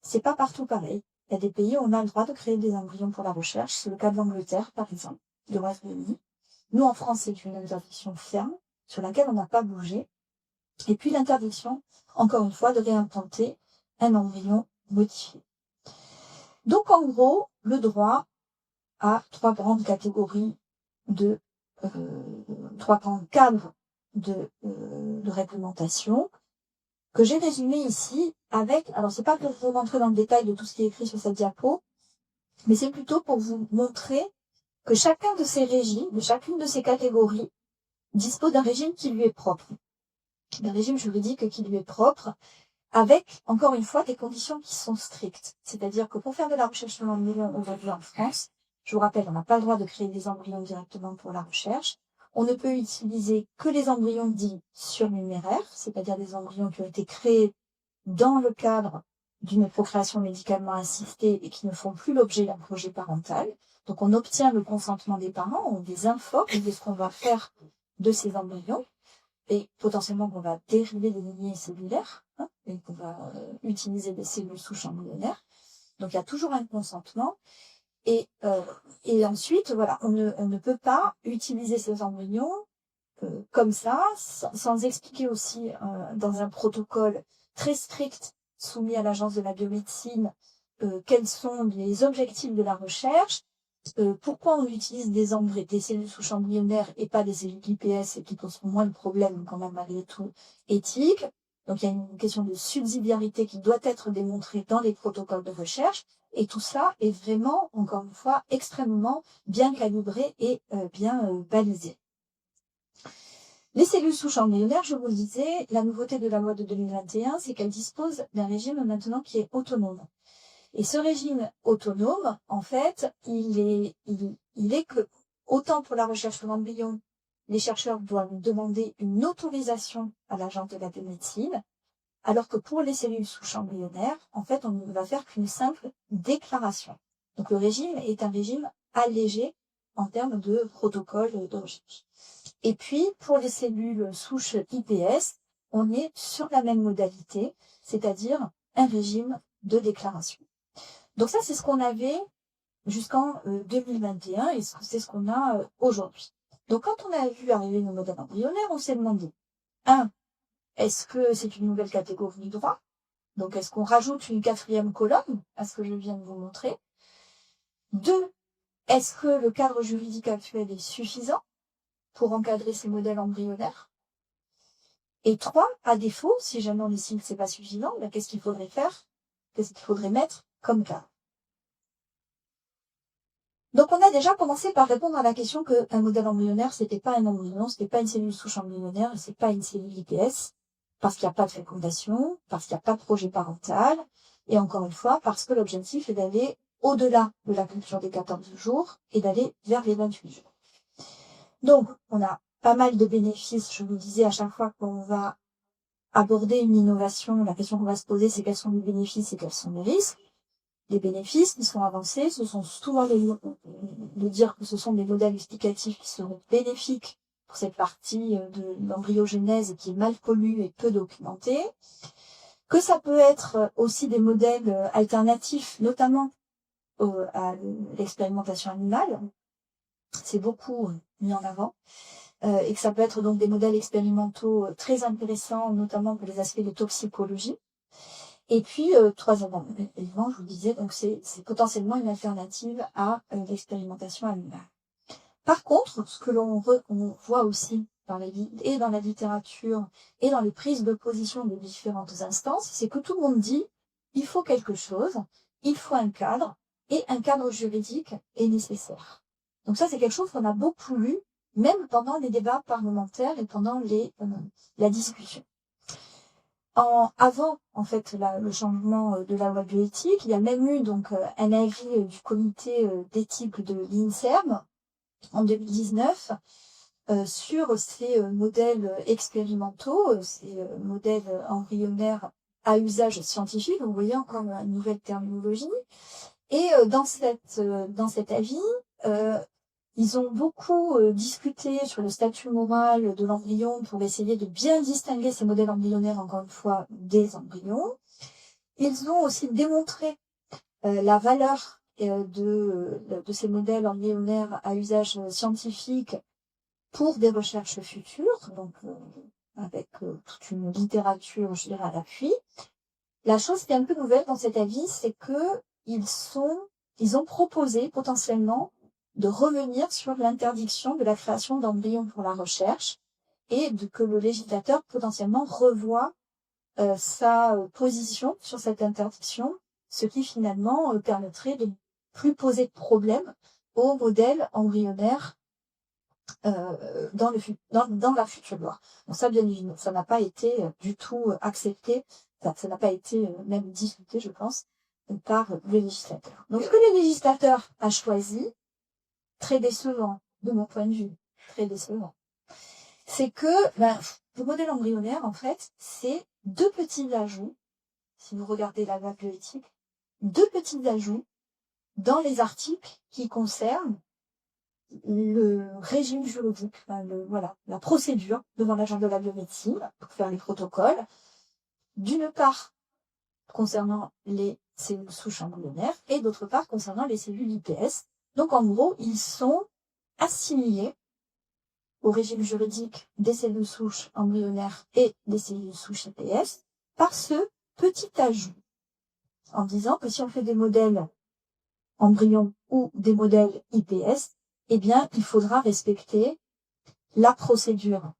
C'est pas partout pareil. Il y a des pays où on a le droit de créer des embryons pour la recherche. C'est le cas de l'Angleterre, par exemple, de Royaume-Uni. Nous, en France, c'est une interdiction ferme sur laquelle on n'a pas bougé. Et puis l'interdiction, encore une fois, de réimplanter un embryon modifié. Donc, en gros, le droit a 3 grandes catégories de 3 grands cadres de réglementation que j'ai résumé ici avec, alors c'est pas pour vous montrer dans le détail de tout ce qui est écrit sur cette diapo, mais c'est plutôt pour vous montrer que chacun de ces régimes, de chacune de ces catégories, dispose d'un régime qui lui est propre, d'un régime juridique qui lui est propre, avec, encore une fois, des conditions qui sont strictes. C'est-à-dire que pour faire de la recherche sur l'embryon aujourd'hui en France, je vous rappelle, on n'a pas le droit de créer des embryons directement pour la recherche. On ne peut utiliser que les embryons dits surnuméraires, c'est-à-dire des embryons qui ont été créés dans le cadre d'une procréation médicalement assistée et qui ne font plus l'objet d'un projet parental. Donc on obtient le consentement des parents, on les informe de ce qu'on va faire de ces embryons et potentiellement qu'on va dériver des lignées cellulaires et qu'on va utiliser des cellules souches embryonnaires. Donc il y a toujours un consentement. Et ensuite, voilà, on ne peut pas utiliser ces embryons comme ça, sans expliquer aussi dans un protocole très strict soumis à l'Agence de la biomédecine quels sont les objectifs de la recherche, pourquoi on utilise des cellules souches embryonnaires et pas des cellules IPS et qui posent moins de problèmes quand même malgré tout éthiques. Donc il y a une question de subsidiarité qui doit être démontrée dans les protocoles de recherche. Et tout ça est vraiment, encore une fois, extrêmement bien calibré et bien balisé. Les cellules souches embryonnaires, je vous le disais, la nouveauté de la loi de 2021, c'est qu'elle dispose d'un régime maintenant qui est autonome. Et ce régime autonome, en fait, il est que, autant pour la recherche de l'embryon, les chercheurs doivent demander une autorisation à l'Agence de la biomédecine, alors que pour les cellules souches embryonnaires, en fait, on ne va faire qu'une simple déclaration. Donc le régime est un régime allégé en termes de protocole de recherche. Et puis, pour les cellules souches IPS, on est sur la même modalité, c'est-à-dire un régime de déclaration. Donc ça, c'est ce qu'on avait jusqu'en 2021 et c'est ce qu'on a aujourd'hui. Donc quand on a vu arriver nos modèles embryonnaires, on s'est demandé, 1, est-ce que c'est une nouvelle catégorie du droit? Donc est-ce qu'on rajoute une 4e colonne à ce que je viens de vous montrer? 2, est-ce que le cadre juridique actuel est suffisant pour encadrer ces modèles embryonnaires? Et 3, à défaut, si jamais on estime que c'est pas suffisant, ben qu'est-ce qu'il faudrait faire? Qu'est-ce qu'il faudrait mettre comme cadre? Donc on a déjà commencé par répondre à la question qu'un modèle embryonnaire, c'était pas un embryon, c'était pas une cellule souche embryonnaire, c'est pas une cellule IPS, parce qu'il n'y a pas de fécondation, parce qu'il n'y a pas de projet parental, et encore une fois, parce que l'objectif est d'aller au-delà de la culture des 14 jours et d'aller vers les 28 jours. Donc, on a pas mal de bénéfices, je vous disais, à chaque fois qu'on va aborder une innovation, la question qu'on va se poser, c'est quels sont les bénéfices et quels sont les risques. Les bénéfices qui sont avancés, ce sont souvent de dire que ce sont des modèles explicatifs qui seront bénéfiques pour cette partie de l'embryogenèse qui est mal connue et peu documentée, que ça peut être aussi des modèles alternatifs, notamment à l'expérimentation animale, c'est beaucoup mis en avant, et que ça peut être donc des modèles expérimentaux très intéressants, notamment pour les aspects de toxicologie. Et puis, troisièmement, évidemment, je vous disais, donc c'est potentiellement une alternative à l'expérimentation animale. Par contre, ce que on voit aussi dans la littérature et dans les prises de position de différentes instances, c'est que tout le monde dit il faut quelque chose, il faut un cadre, et un cadre juridique est nécessaire. Donc ça, c'est quelque chose qu'on a beaucoup lu, même pendant les débats parlementaires et pendant la discussion. Avant, en fait, le changement de la loi bioéthique, il y a même eu donc un avis du comité d'éthique de l'INSERM en 2019 sur ces modèles expérimentaux, ces modèles embryonnaires à usage scientifique. Vous voyez encore une nouvelle terminologie. Et dans cet avis, ils ont beaucoup discuté sur le statut moral de l'embryon pour essayer de bien distinguer ces modèles embryonnaires, encore une fois, des embryons. Ils ont aussi démontré la valeur de ces modèles embryonnaires à usage scientifique pour des recherches futures, donc avec toute une littérature, je dirais, à l'appui. La chose qui est un peu nouvelle dans cet avis, c'est que ils ont proposé potentiellement de revenir sur l'interdiction de la création d'embryons pour la recherche et que le législateur potentiellement revoie sa position sur cette interdiction, ce qui finalement permettrait de ne plus poser de problème aux modèles embryonnaires dans la future loi. Donc ça, bien évidemment, ça n'a pas été du tout accepté, ça n'a pas été même discuté, je pense, par le législateur. Donc ce que le législateur a choisi, très décevant, de mon point de vue, très décevant, c'est que le modèle embryonnaire, en fait, c'est deux petits ajouts, si vous regardez la loi bioéthique, deux petits ajouts dans les articles qui concernent le régime juridique, la procédure devant l'agence de la biomédecine pour faire les protocoles, d'une part concernant les cellules souches embryonnaires et d'autre part concernant les cellules iPS. Donc en gros, ils sont assimilés au régime juridique des cellules souches embryonnaires et des cellules souches iPS par ce petit ajout, en disant que si on fait des modèles embryons ou des modèles iPS, eh bien, il faudra respecter la procédure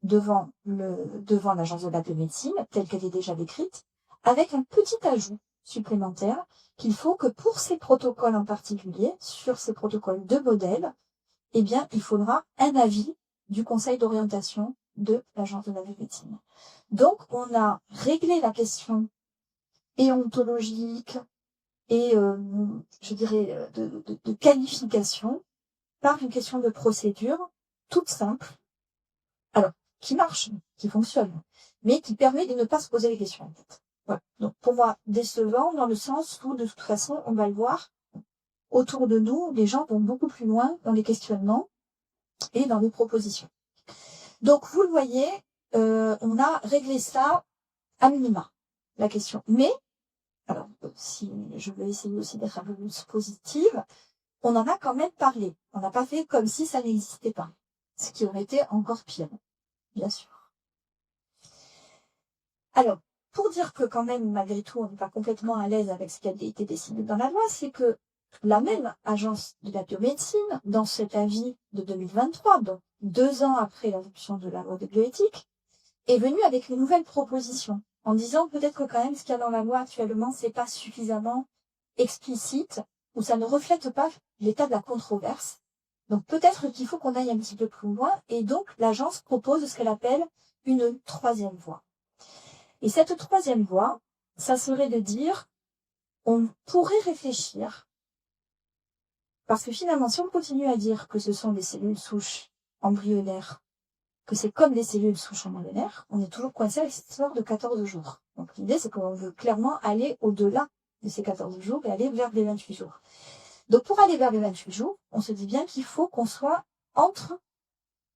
devant l'agence de la biomédecine, telle qu'elle est déjà décrite, avec un petit ajout supplémentaire qu'il faut que pour ces protocoles en particulier, sur ces protocoles de modèles, eh bien, il faudra un avis du conseil d'orientation de l'agence de la biomédecine. Donc, on a réglé la question éontologique et, je dirais, de qualification par une question de procédure toute simple, alors qui marche, qui fonctionne, mais qui permet de ne pas se poser les questions en fait. Voilà. Donc pour moi, décevant dans le sens où de toute façon, on va le voir, autour de nous, les gens vont beaucoup plus loin dans les questionnements et dans les propositions. Donc vous le voyez, on a réglé ça à minima, la question. Mais, alors si je veux essayer aussi d'être un peu plus positive, on en a quand même parlé. On n'a pas fait comme si ça n'existait pas. Ce qui aurait été encore pire, bien sûr. Alors, pour dire que quand même, malgré tout, on n'est pas complètement à l'aise avec ce qui a été décidé dans la loi, c'est que la même agence de la biomédecine, dans cet avis de 2023, donc 2 ans après l'adoption de la loi de bioéthique, est venue avec une nouvelle proposition, en disant peut-être que quand même ce qu'il y a dans la loi actuellement, c'est pas suffisamment explicite, ou ça ne reflète pas l'état de la controverse. Donc peut-être qu'il faut qu'on aille un petit peu plus loin, et donc l'agence propose ce qu'elle appelle une troisième voie. Et cette troisième voie, ça serait de dire, on pourrait réfléchir, parce que finalement, si on continue à dire que ce sont des cellules souches embryonnaires, que c'est comme des cellules souches embryonnaires, on est toujours coincé avec cette histoire de 14 jours. Donc l'idée, c'est qu'on veut clairement aller au-delà de ces 14 jours et aller vers les 28 jours. Donc pour aller vers les 28 jours, on se dit bien qu'il faut qu'on soit entre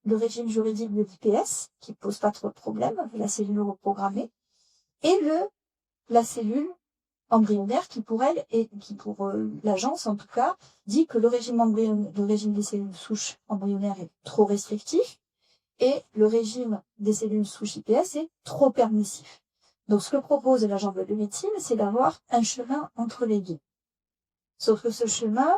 le régime juridique de l'IPS, qui pose pas trop de problèmes, la cellule reprogrammée, et le la cellule embryonnaire qui pour elle, et qui pour l'agence en tout cas, dit que le régime des cellules souches embryonnaires est trop restrictif et le régime des cellules souches iPS est trop permissif. Donc ce que propose l'agence de médecine, c'est d'avoir un chemin entre les deux. Sauf que ce chemin,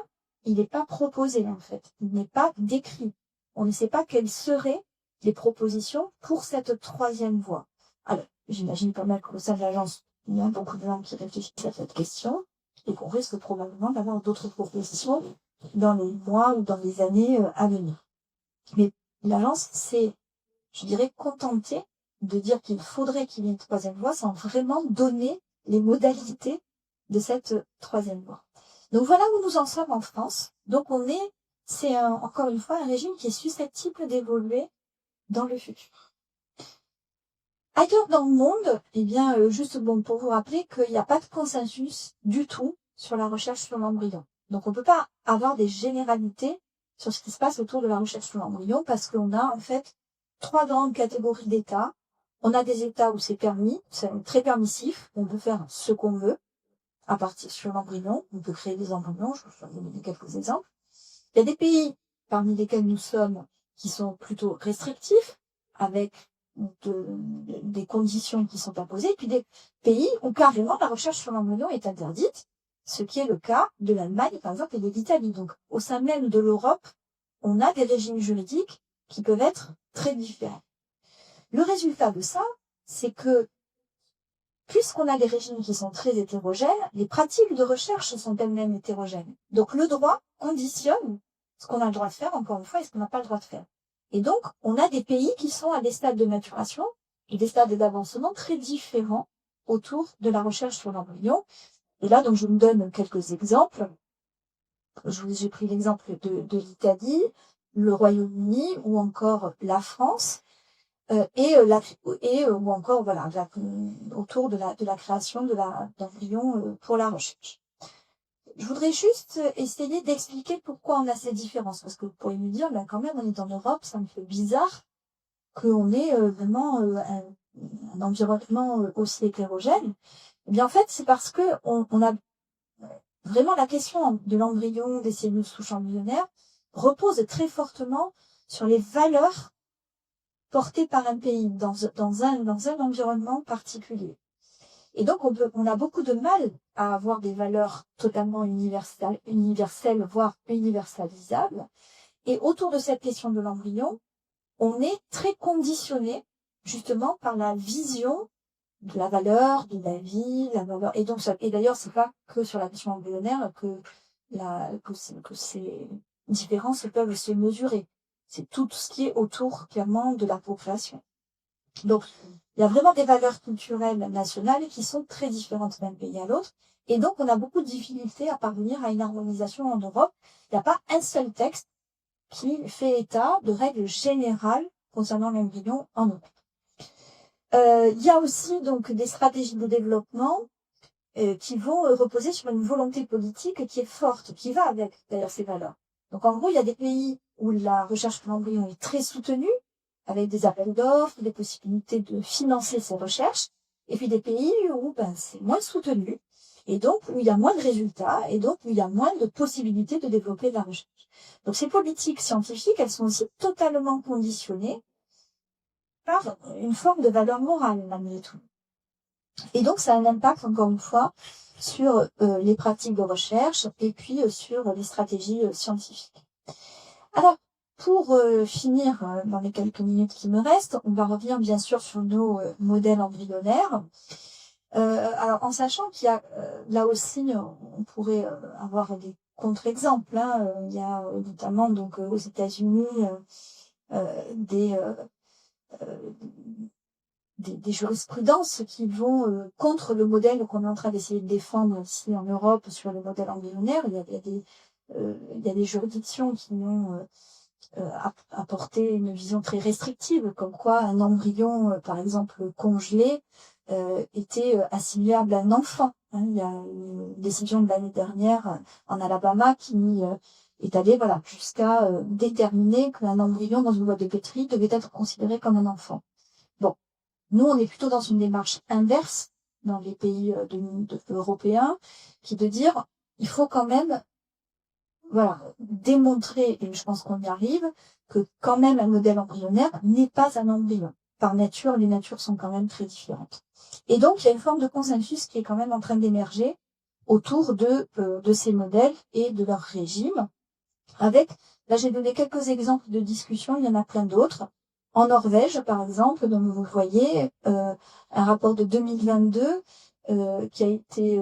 il n'est pas proposé en fait, il n'est pas décrit. On ne sait pas quelles seraient les propositions pour cette troisième voie. Alors, j'imagine pas mal qu'au sein de l'agence, il y a beaucoup de gens qui réfléchissent à cette question et qu'on risque probablement d'avoir d'autres propositions dans les mois ou dans les années à venir. Mais l'agence s'est, je dirais, contentée de dire qu'il faudrait qu'il y ait une troisième voie sans vraiment donner les modalités de cette troisième voie. Donc voilà où nous en sommes en France. Donc c'est encore une fois un régime qui est susceptible d'évoluer dans le futur. Ailleurs dans le monde, eh bien, juste bon pour vous rappeler qu'il n'y a pas de consensus du tout sur la recherche sur l'embryon. Donc on ne peut pas avoir des généralités sur ce qui se passe autour de la recherche sur l'embryon parce qu'on a en fait 3 grandes catégories d'États. On a des États où c'est permis, c'est très permissif, on peut faire ce qu'on veut à partir sur l'embryon, on peut créer des embryons, je vais vous donner quelques exemples. Il y a des pays parmi lesquels nous sommes qui sont plutôt restrictifs, avec des conditions qui sont imposées, et puis des pays où carrément la recherche sur l'embryon est interdite, ce qui est le cas de l'Allemagne, par exemple, et de l'Italie. Donc, au sein même de l'Europe, on a des régimes juridiques qui peuvent être très différents. Le résultat de ça, c'est que, puisqu'on a des régimes qui sont très hétérogènes, les pratiques de recherche sont elles-mêmes hétérogènes. Donc, le droit conditionne ce qu'on a le droit de faire, encore une fois, et ce qu'on n'a pas le droit de faire. Et donc, on a des pays qui sont à des stades de maturation et des stades d'avancement très différents autour de la recherche sur l'embryon. Et là, donc, je vous donne quelques exemples. J'ai pris l'exemple de l'Italie, le Royaume-Uni ou encore la France, ou encore, voilà, autour de la création d'embryons pour la recherche. Je voudrais juste essayer d'expliquer pourquoi on a ces différences, parce que vous pourriez me dire, ben quand même, on est en Europe, ça me fait bizarre qu'on ait vraiment un environnement aussi hétérogène. Eh bien, en fait, c'est parce que on a vraiment la question de l'embryon, des cellules souches embryonnaires, repose très fortement sur les valeurs portées par un pays dans un environnement particulier. Et donc, on a beaucoup de mal à avoir des valeurs totalement universelles, voire universalisables. Et autour de cette question de l'embryon, on est très conditionné, justement, par la vision de la valeur, de la vie, la valeur. Et donc, et d'ailleurs, c'est pas que sur la question embryonnaire que ces différences peuvent se mesurer. C'est tout ce qui est autour, clairement, de la procréation. Donc, il y a vraiment des valeurs culturelles nationales qui sont très différentes d'un pays à l'autre. Et donc, on a beaucoup de difficultés à parvenir à une harmonisation en Europe. Il n'y a pas un seul texte qui fait état de règles générales concernant l'embryon en Europe. Il y a aussi donc des stratégies de développement qui vont reposer sur une volonté politique qui est forte, qui va avec d'ailleurs ces valeurs. Donc, en gros, il y a des pays où la recherche sur l'embryon est très soutenue, avec des appels d'offres, des possibilités de financer ces recherches, et puis des pays où c'est moins soutenu, et donc où il y a moins de résultats, et donc où il y a moins de possibilités de développer de la recherche. Donc ces politiques scientifiques, elles sont aussi totalement conditionnées par une forme de valeur morale, malgré tout. Et donc ça a un impact, encore une fois, sur les pratiques de recherche, et puis sur les stratégies scientifiques. Alors, pour finir, dans les quelques minutes qui me restent, on va revenir bien sûr sur nos modèles embryonnaires. Alors, en sachant qu'il y a, là aussi, on pourrait avoir des contre-exemples. Il y a notamment donc aux États-Unis des jurisprudences qui vont contre le modèle qu'on est en train d'essayer de défendre ici en Europe sur le modèle embryonnaire. Il y a des juridictions qui ont apporter une vision très restrictive, comme quoi un embryon, par exemple congelé, était assimilable à un enfant. Il y a une décision de l'année dernière en Alabama qui est allée jusqu'à déterminer qu'un embryon dans une boîte de pétri devait être considéré comme un enfant. Bon, nous on est plutôt dans une démarche inverse dans les pays européens, qui est de dire, il faut quand même, voilà, démontrer, et je pense qu'on y arrive, que quand même un modèle embryonnaire n'est pas un embryon. Par nature, les natures sont quand même très différentes. Et donc, il y a une forme de consensus qui est quand même en train d'émerger autour de ces modèles et de leur régime. Là, j'ai donné quelques exemples de discussion, il y en a plein d'autres. En Norvège, par exemple, comme vous voyez, un rapport de 2022 qui a été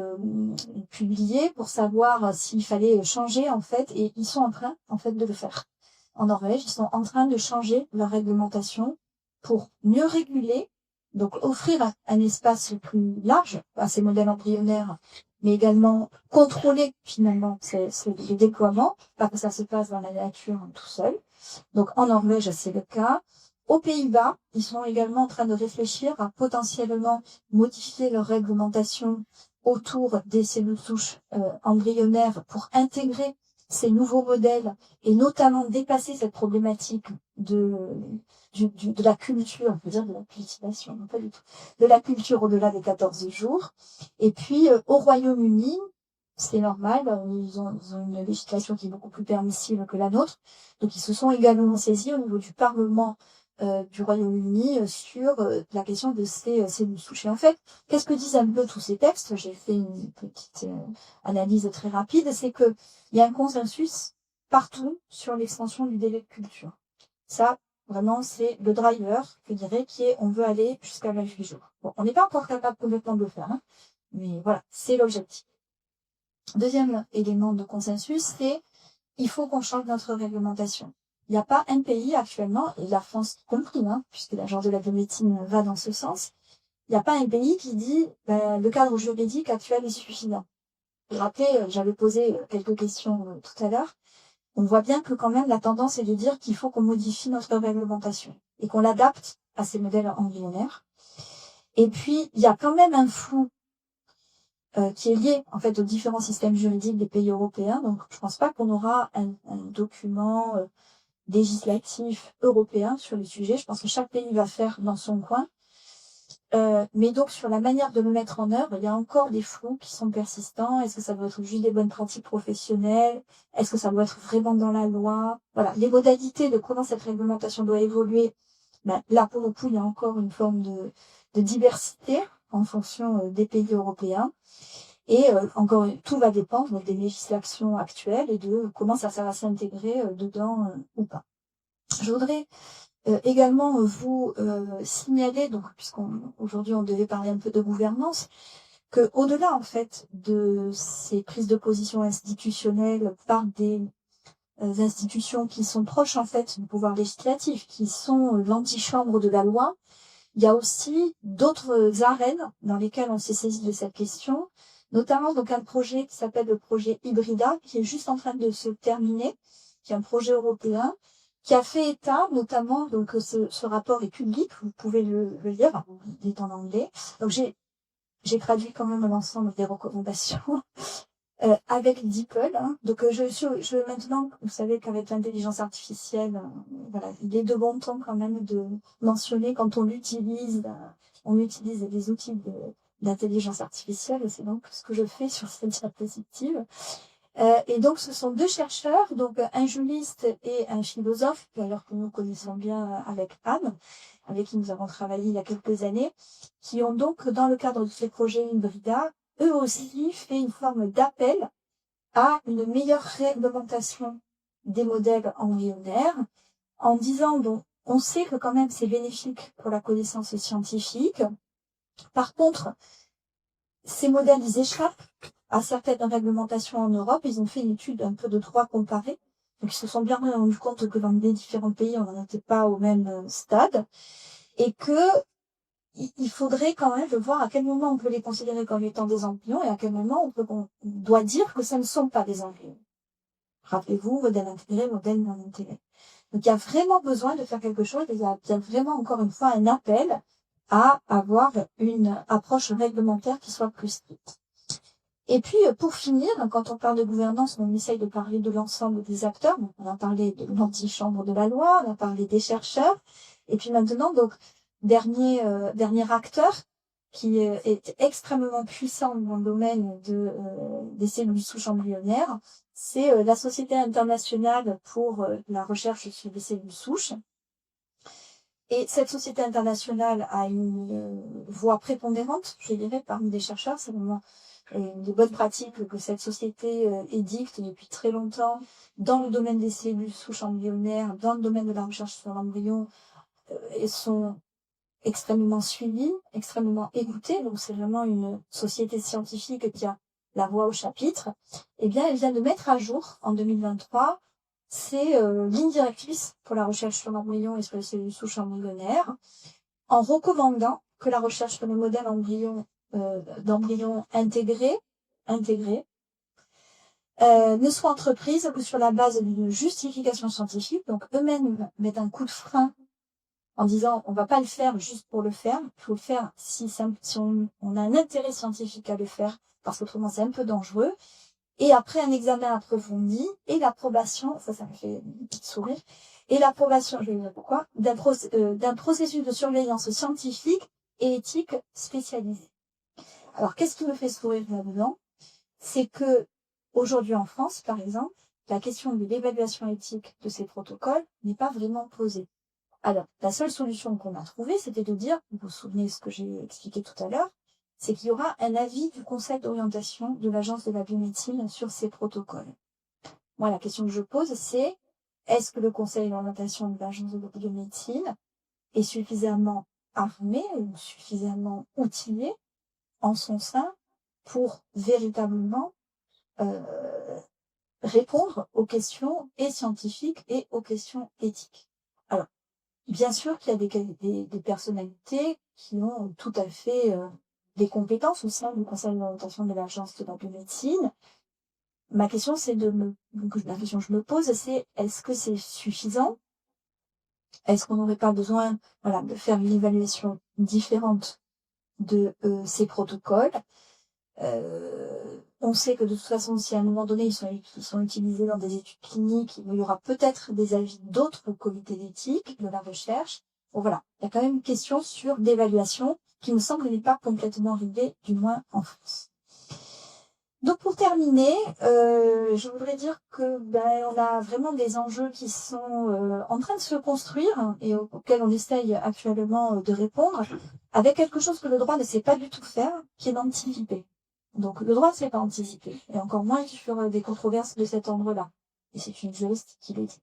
publié pour savoir s'il fallait changer, en fait, et ils sont en train, en fait, de le faire. En Norvège, ils sont en train de changer leur réglementation pour mieux réguler, donc offrir un espace plus large à ces modèles embryonnaires, mais également contrôler finalement les déploiements, pas que ça se passe dans la nature tout seul. Donc en Norvège, c'est le cas. Aux Pays-Bas, ils sont également en train de réfléchir à potentiellement modifier leur réglementation autour des cellules souches embryonnaires pour intégrer ces nouveaux modèles et notamment dépasser cette problématique de la culture, on peut dire de la cultivation, non pas du tout, de la culture au-delà des 14 jours. Et puis au Royaume-Uni, c'est normal, ils ont une législation qui est beaucoup plus permissive que la nôtre, donc ils se sont également saisis au niveau du Parlement du Royaume-Uni sur la question de ces cellules souches. Et en fait, qu'est-ce que disent un peu tous ces textes? J'ai fait une petite analyse très rapide, c'est que il y a un consensus partout sur l'extension du délai de culture. Ça, vraiment, c'est le driver, je dirais, qui est on veut aller jusqu'à 28 jours. Bon, on n'est pas encore capable complètement de le faire, hein, mais voilà, c'est l'objectif. Deuxième élément de consensus, c'est il faut qu'on change notre réglementation. Il n'y a pas un pays actuellement, et la France compris, hein, puisque l'Agence de la biomédecine va dans ce sens, il n'y a pas un pays qui dit le cadre juridique actuel est suffisant. Vous vous rappelez, j'avais posé quelques questions tout à l'heure. On voit bien que quand même la tendance est de dire qu'il faut qu'on modifie notre réglementation et qu'on l'adapte à ces modèles embryonnaires. Et puis, il y a quand même un flou qui est lié en fait aux différents systèmes juridiques des pays européens. Donc, je pense pas qu'on aura un document législatif européen sur le sujet. Je pense que chaque pays va faire dans son coin. Mais donc, sur la manière de le mettre en œuvre, il y a encore des flous qui sont persistants. Est-ce que ça doit être juste des bonnes pratiques professionnelles? Est-ce que ça doit être vraiment dans la loi? Voilà, les modalités de comment cette réglementation doit évoluer, là, pour le coup, il y a encore une forme de diversité en fonction des pays européens. Et encore, tout va dépendre des législations actuelles et de comment ça va s'intégrer dedans ou pas. Je voudrais également vous signaler, donc puisqu'aujourd'hui on devait parler un peu de gouvernance, que au-delà en fait de ces prises de position institutionnelles par des institutions qui sont proches en fait du pouvoir législatif, qui sont l'antichambre de la loi, il y a aussi d'autres arènes dans lesquelles on s'est saisi de cette question, notamment donc un projet qui s'appelle le projet Hybrida, qui est juste en train de se terminer, qui est un projet européen, qui a fait état, notamment, donc ce rapport est public, vous pouvez le lire, il est en anglais. Donc j'ai traduit quand même l'ensemble des recommandations avec DeepL. Hein. Donc je maintenant, vous savez qu'avec l'intelligence artificielle, voilà, il est de bon ton quand même de mentionner quand on utilise des outils d'intelligence artificielle, et c'est donc ce que je fais sur cette diapositive. Et donc, ce sont deux chercheurs, donc un juriste et un philosophe, alors que nous connaissons bien avec Anne, avec qui nous avons travaillé il y a quelques années, qui ont donc, dans le cadre de ces projets Hybrida, eux aussi fait une forme d'appel à une meilleure réglementation des modèles embryonnaires, en disant, donc, on sait que quand même c'est bénéfique pour la connaissance scientifique. Par contre, ces modèles, ils échappent à certaines réglementations en Europe. Ils ont fait une étude un peu de droit comparé. Donc, ils se sont bien rendus compte que dans les différents pays, on n'en était pas au même stade. Et que il faudrait quand même voir à quel moment on peut les considérer comme étant des embryons et à quel moment on doit dire que ce ne sont pas des embryons. Rappelez-vous, modèle intégré, modèle non intégré. Donc, il y a vraiment besoin de faire quelque chose. Il y a vraiment, encore une fois, un appel à avoir une approche réglementaire qui soit plus stricte. Et puis, pour finir, quand on parle de gouvernance, on essaye de parler de l'ensemble des acteurs. Donc, on a parlé de l'antichambre de la loi, on a parlé des chercheurs. Et puis maintenant, donc, dernier acteur, qui est extrêmement puissant dans le domaine des cellules souches embryonnaires, c'est la Société internationale pour la recherche sur les cellules souches. Et cette société internationale a une voix prépondérante, je dirais, parmi les chercheurs. C'est vraiment une des bonnes pratiques que cette société édicte depuis très longtemps dans le domaine des cellules souches embryonnaires, dans le domaine de la recherche sur l'embryon, et sont extrêmement suivies, extrêmement écoutées. Donc c'est vraiment une société scientifique qui a la voix au chapitre. Eh bien, elle vient de mettre à jour en 2023 ces lignes directrices pour la recherche sur l'embryon et sur les cellules souches embryonnaires, en recommandant que la recherche sur les modèles d'embryons intégrés ne soit entreprise que sur la base d'une justification scientifique. Donc eux-mêmes mettent un coup de frein en disant on va pas le faire juste pour le faire, il faut le faire si on a un intérêt scientifique à le faire, parce qu'autrement c'est un peu dangereux. Et après un examen approfondi et l'approbation, ça me fait une petite sourire, et l'approbation, je vais vous dire pourquoi, d'un processus de surveillance scientifique et éthique spécialisé. Alors qu'est-ce qui me fait sourire là-dedans? C'est que aujourd'hui en France, par exemple, la question de l'évaluation éthique de ces protocoles n'est pas vraiment posée. Alors, la seule solution qu'on a trouvée, c'était de dire, vous vous souvenez ce que j'ai expliqué tout à l'heure, c'est qu'il y aura un avis du Conseil d'orientation de l'Agence de la biomédecine sur ces protocoles. Moi, la question que je pose, c'est est-ce que le Conseil d'orientation de l'Agence de la biomédecine est suffisamment armé ou suffisamment outillé en son sein pour véritablement répondre aux questions et scientifiques et aux questions éthiques. Alors, bien sûr qu'il y a des personnalités qui ont tout à fait des compétences au sein du conseil d'orientation de l'Agence de la biomédecine. La question que je me pose, c'est est-ce que c'est suffisant? Est-ce qu'on n'aurait pas besoin, de faire une évaluation différente de ces protocoles? On sait que de toute façon, si à un moment donné ils sont utilisés dans des études cliniques, il y aura peut-être des avis d'autres comités d'éthique de la recherche. Bon voilà, il y a quand même une question sur d'évaluation qui me semble n'est pas complètement réglée, du moins en France. Donc pour terminer, je voudrais dire que on a vraiment des enjeux qui sont en train de se construire et auxquels on essaye actuellement de répondre, avec quelque chose que le droit ne sait pas du tout faire, qui est d'anticiper. Donc le droit ne sait pas anticiper, et encore moins sur des controverses de cet ordre-là. Et c'est une juriste qui le dit.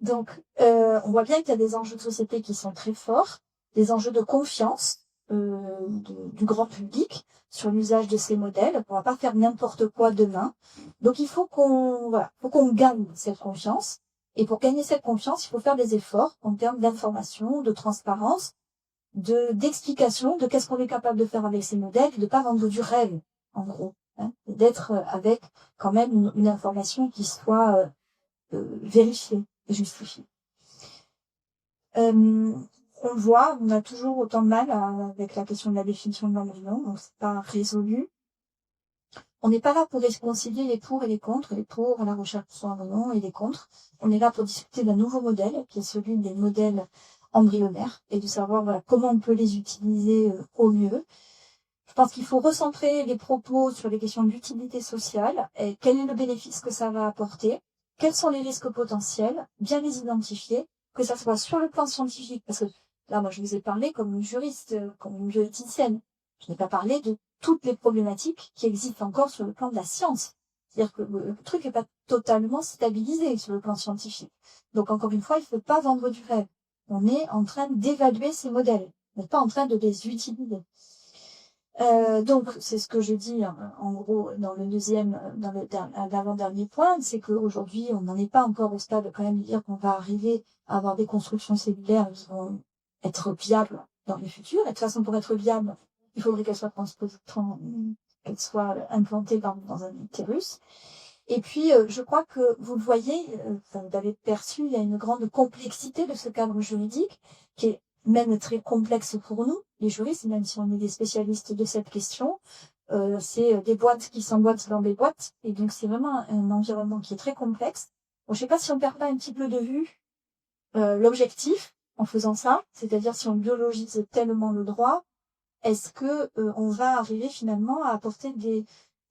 Donc on voit bien qu'il y a des enjeux de société qui sont très forts, des enjeux de confiance du grand public sur l'usage de ces modèles. On va pas faire n'importe quoi demain. Donc il faut qu'on gagne cette confiance. Et pour gagner cette confiance, il faut faire des efforts en termes d'information, de transparence, d'explication de qu'est-ce qu'on est capable de faire avec ces modèles, de pas vendre du rêve, en gros, d'être avec quand même une information qui soit vérifiée et justifiée. On le voit, on a toujours autant de mal avec la question de la définition de l'embryon, donc c'est pas résolu. On n'est pas là pour réconcilier les pour et les contre, les pour la recherche sur l'embryon et les contre. On est là pour discuter d'un nouveau modèle, qui est celui des modèles embryonnaires, et de savoir comment on peut les utiliser au mieux. Je pense qu'il faut recentrer les propos sur les questions d'utilité sociale, et quel est le bénéfice que ça va apporter, quels sont les risques potentiels, bien les identifier, que ça soit sur le plan scientifique, parce que là, moi, je vous ai parlé comme une juriste, comme une bioéthicienne. Je n'ai pas parlé de toutes les problématiques qui existent encore sur le plan de la science. C'est-à-dire que le truc n'est pas totalement stabilisé sur le plan scientifique. Donc, encore une fois, il ne faut pas vendre du rêve. On est en train d'évaluer ces modèles. On n'est pas en train de les utiliser. Donc, c'est ce que je dis, en gros, dans l'avant-dernier point, c'est qu'aujourd'hui, on n'en est pas encore au stade, quand même, de dire qu'on va arriver à avoir des constructions cellulaires qui vont être viables dans le futur. Et de toute façon, pour être viable, il faudrait qu'elles soient implantées dans un utérus. Et puis, je crois que vous le voyez, vous l'avez perçu, il y a une grande complexité de ce cadre juridique qui est même très complexe pour nous, les juristes, même si on est des spécialistes de cette question. C'est des boîtes qui s'emboîtent dans des boîtes, et donc c'est vraiment un environnement qui est très complexe. Bon, je sais pas si on perd pas un petit peu de vue l'objectif en faisant ça, c'est-à-dire si on biologise tellement le droit, est-ce que on va arriver finalement à apporter des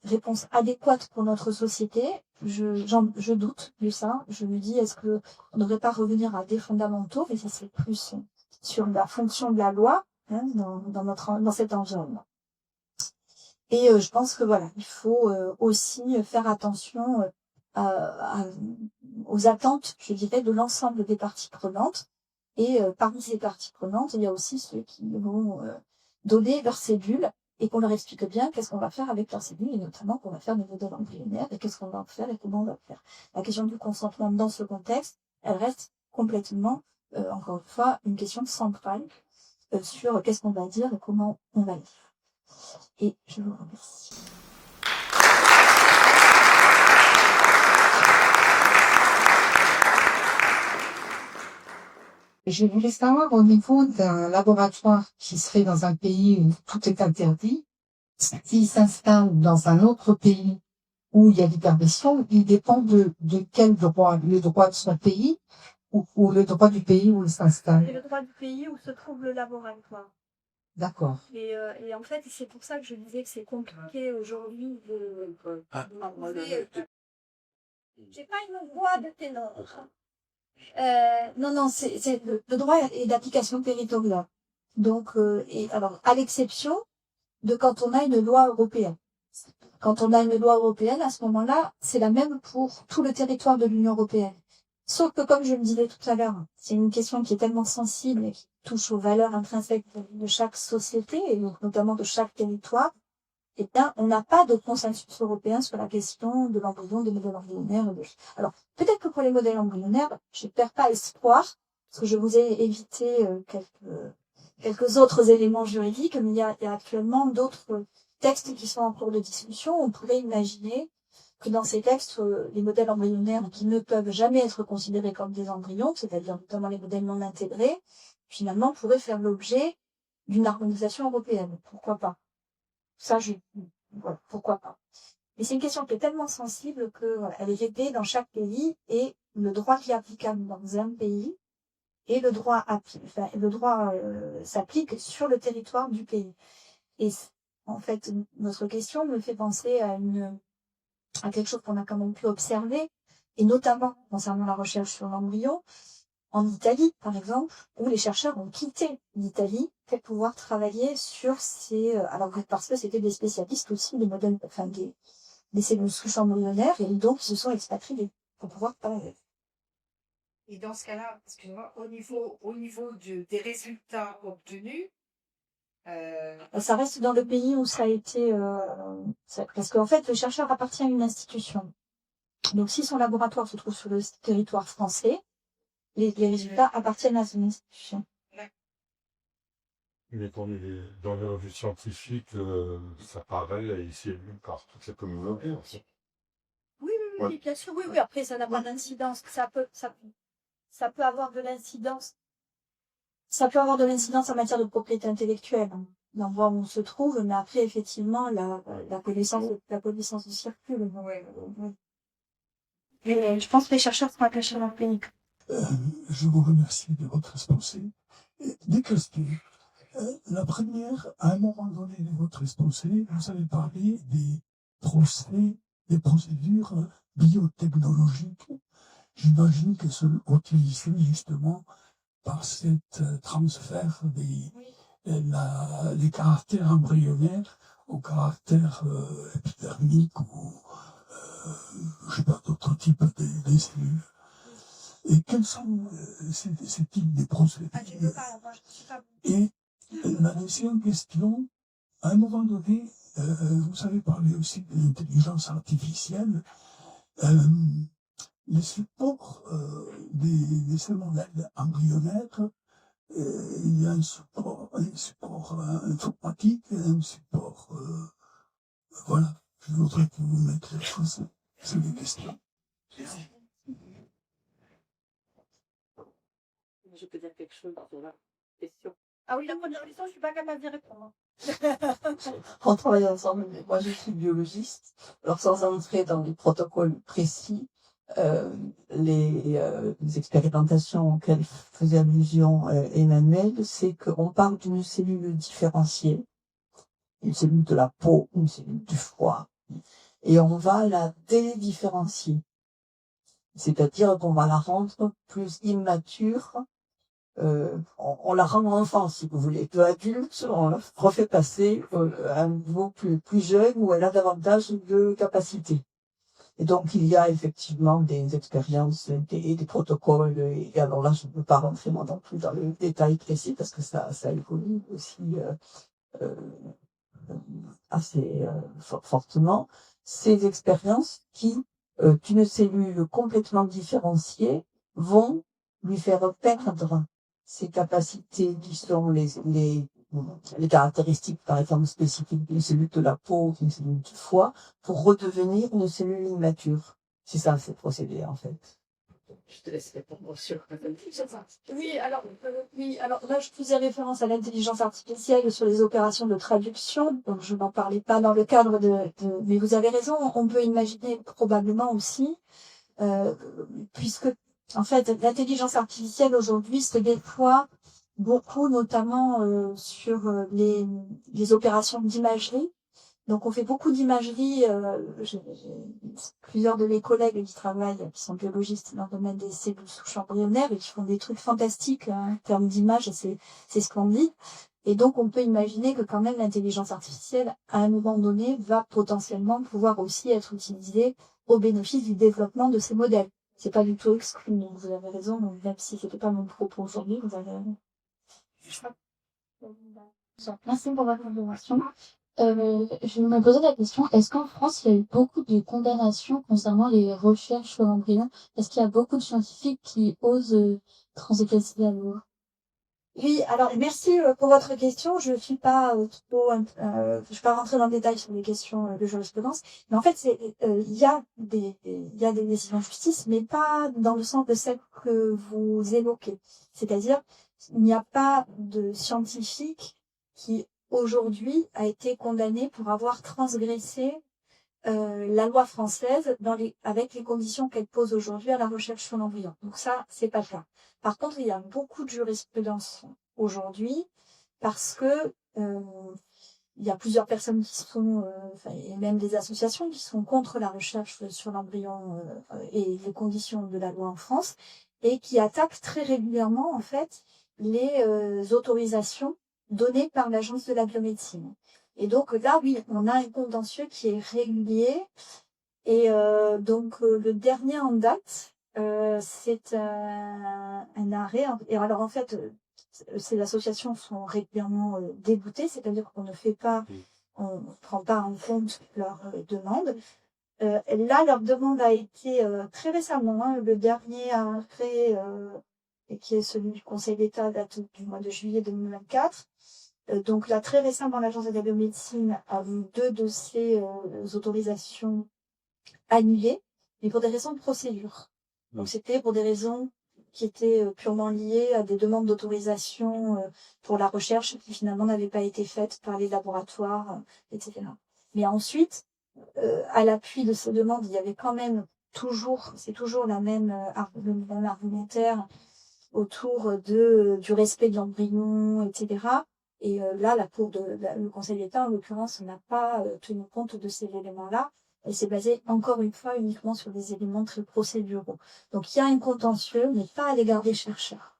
réponses adéquates pour notre société? Je doute de ça. Je me dis, est-ce que on ne devrait pas revenir à des fondamentaux, mais ça c'est plus sur la fonction de la loi, hein, dans cet environnement. Et je pense que voilà, il faut aussi faire attention aux attentes, je dirais, de l'ensemble des parties prenantes. Et parmi ces parties prenantes, il y a aussi ceux qui vont donner leurs cellules et qu'on leur explique bien qu'est-ce qu'on va faire avec leurs cellules, et notamment qu'on va faire des modèles embryonnaires et qu'est-ce qu'on va en faire et comment on va le faire. La question du consentement dans ce contexte, elle reste complètement, encore une fois, une question centrale sur qu'est-ce qu'on va dire et comment on va le faire. Et je vous remercie. Je voulais savoir au niveau d'un laboratoire qui serait dans un pays où tout est interdit, s'il s'installe dans un autre pays où il y a l'interdiction, il dépend de quel droit, le droit de son pays ou le droit du pays où il s'installe. C'est le droit du pays où se trouve le laboratoire. D'accord. Et en fait, c'est pour ça que je disais que c'est compliqué aujourd'hui de j'ai pas une voix de ténor. Non, c'est le droit est d'application territoriale. Donc, et alors, à l'exception de quand on a une loi européenne. Quand on a une loi européenne, à ce moment-là, c'est la même pour tout le territoire de l'Union européenne. Sauf que, comme je le disais tout à l'heure, c'est une question qui est tellement sensible et qui touche aux valeurs intrinsèques de chaque société, et donc notamment de chaque territoire. Eh bien, on n'a pas de consensus européen sur la question de l'embryon, des modèles embryonnaires. Alors, peut-être que pour les modèles embryonnaires, je ne perds pas espoir, parce que je vous ai évité quelques autres éléments juridiques, mais il y a actuellement d'autres textes qui sont en cours de discussion. On pourrait imaginer que dans ces textes, les modèles embryonnaires qui ne peuvent jamais être considérés comme des embryons, c'est-à-dire notamment les modèles non intégrés, finalement pourraient faire l'objet d'une harmonisation européenne. Pourquoi pas? Ça, voilà, pourquoi pas. Mais c'est une question qui est tellement sensible que voilà, elle est réglée dans chaque pays et le droit qui est applicable dans un pays et le droit s'applique sur le territoire du pays. Et en fait, notre question me fait penser à quelque chose qu'on a quand même pu observer, et notamment concernant la recherche sur l'embryon, en Italie, par exemple, où les chercheurs ont quitté l'Italie pour pouvoir travailler sur alors parce que c'était des spécialistes aussi des modèles, des cellules souches embryonnaires, et donc ils se sont expatriés pour pouvoir travailler. Et dans ce cas-là, excuse-moi, au niveau des résultats obtenus, ça reste dans le pays où ça a été, parce qu'en fait, le chercheur appartient à une institution. Donc, si son laboratoire se trouve sur le territoire français, les résultats appartiennent à son institution. Mais dans les revues scientifiques, ça paraît ici et lu par toute la communauté. Oui, bien sûr, oui. Après, ça n'a pas d'incidence. Ça peut avoir de l'incidence. Ça peut avoir de l'incidence en matière de propriété intellectuelle, hein, l'endroit où on se trouve, mais après, effectivement, la connaissance circule. Ouais. Mais je pense que les chercheurs sont attachés dans le pays. Je vous remercie de votre exposé. Des questions. La première, à un moment donné de votre exposé, vous avez parlé des procédures biotechnologiques. J'imagine qu'elles sont utilisées justement par cette transfert des caractères embryonnaires au caractère épidermique ou je sais pas, d'autres types de cellules. Et quels sont ces types de procédures? Et la deuxième question, à un moment donné, vous avez parlé aussi de l'intelligence artificielle. Les supports de ces modèles embryonnaires, il y a un support informatique et un support... voilà, je voudrais que vous mettiez les choses sur les questions. Je peux dire quelque chose sur la question. Ah oui, la première question, je suis pas capable d'y répondre. On travaille ensemble, mais moi je suis biologiste. Alors sans entrer dans les protocoles précis, les expérimentations auxquelles faisait allusion Emmanuel, c'est qu'on parle d'une cellule différenciée une cellule de la peau, une cellule du foie, et on va la dédifférencier. C'est-à-dire qu'on va la rendre plus immature, on la rend enfant, si vous voulez, peu adulte, on la refait passer à un niveau plus jeune où elle a davantage de capacités. Et donc, il y a effectivement des expériences, des protocoles, et alors là, je ne peux pas rentrer moi non plus dans le détail précis parce que ça évolue aussi euh, assez fortement. Ces expériences qui, d'une cellule complètement différenciée, vont lui faire perdre ses capacités qui sont les caractéristiques, par exemple, spécifiques d'une cellule de la peau, d'une cellule du foie, pour redevenir une cellule immature. C'est ça, ce procédé, en fait. Je te laisse répondre sur Oui, alors là, je faisais référence à l'intelligence artificielle sur les opérations de traduction, donc je n'en parlais pas dans le cadre mais vous avez raison, on peut imaginer probablement aussi, puisque, en fait, l'intelligence artificielle aujourd'hui se déploie beaucoup, notamment sur les opérations d'imagerie. Donc, on fait beaucoup d'imagerie. J'ai plusieurs de mes collègues qui travaillent, qui sont biologistes dans le domaine des cellules souches embryonnaires et qui font des trucs fantastiques en termes d'image. C'est splendide. Et donc, on peut imaginer que quand même l'intelligence artificielle, à un moment donné, va potentiellement pouvoir aussi être utilisée au bénéfice du développement de ces modèles. C'est pas du tout exclu. Donc, vous avez raison. Donc, même si c'était pas mon propos aujourd'hui, vous avez raison. Merci pour votre intervention. Je me posais la question, est-ce qu'en France, il y a eu beaucoup de condamnations concernant les recherches sur l'embryon? Est-ce qu'il y a beaucoup de scientifiques qui osent transgresser la loi? Oui, alors merci pour votre question. Je suis pas je vais pas rentrer dans le détail sur les questions de jurisprudence, mais en fait, il y a des décisions de justice, mais pas dans le sens de celles que vous évoquez. C'est-à-dire, il n'y a pas de scientifique qui aujourd'hui a été condamné pour avoir transgressé la loi française avec les conditions qu'elle pose aujourd'hui à la recherche sur l'embryon. Donc ça, c'est pas le cas. Par contre, il y a beaucoup de jurisprudence aujourd'hui parce que il y a plusieurs personnes qui sont, et même des associations qui sont contre la recherche sur l'embryon et les conditions de la loi en France et qui attaquent très régulièrement en fait les autorisations données par l'Agence de la biomédecine. Et donc là, oui, on a un contentieux qui est régulier. Et donc le dernier en date, c'est un arrêt. Et alors en fait, ces associations sont régulièrement déboutées, c'est-à-dire qu'on ne fait pas, on ne prend pas en compte leurs demandes. Là, leur demande a été très récemment, hein, le dernier arrêt, qui est celui du Conseil d'État, date du mois de juillet 2024. Donc là, très récemment, l'Agence de la biomédecine a eu 2 de ces autorisations annulées, mais pour des raisons de procédure. Donc c'était pour des raisons qui étaient purement liées à des demandes d'autorisation pour la recherche qui finalement n'avaient pas été faites par les laboratoires, etc. Mais ensuite, à l'appui de ces demandes, il y avait quand même c'est toujours le même argumentaire autour du respect de l'embryon, etc. Et là, le Conseil d'État, en l'occurrence, n'a pas tenu compte de ces éléments-là. Et c'est basé, encore une fois, uniquement sur des éléments très procéduraux. Donc, il y a un contentieux, mais pas à l'égard des chercheurs.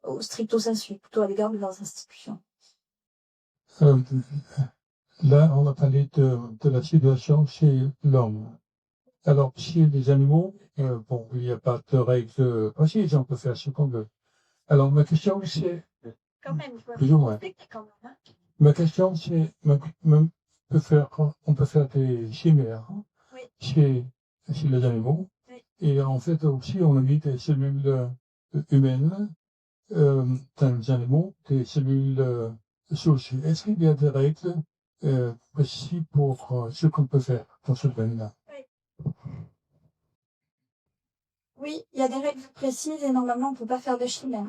Au stricto sensu, plutôt à l'égard de leurs institutions. Là, on a parlé de la situation chez l'homme. Alors, chez les animaux, bon, il n'y a pas de règles précises, on peut faire ce qu'on veut. Alors, ma question, c'est... Quand même, Plus ou moins. Ma question, c'est... On peut faire des chimères Oui. chez les animaux. Oui. Et en fait, aussi, on a mis des cellules humaines dans les animaux, des cellules souches. Est-ce qu'il y a des règles précises pour ce qu'on peut faire dans ce domaine-là? Oui, il y a des règles précises et normalement, on ne peut pas faire de chimère.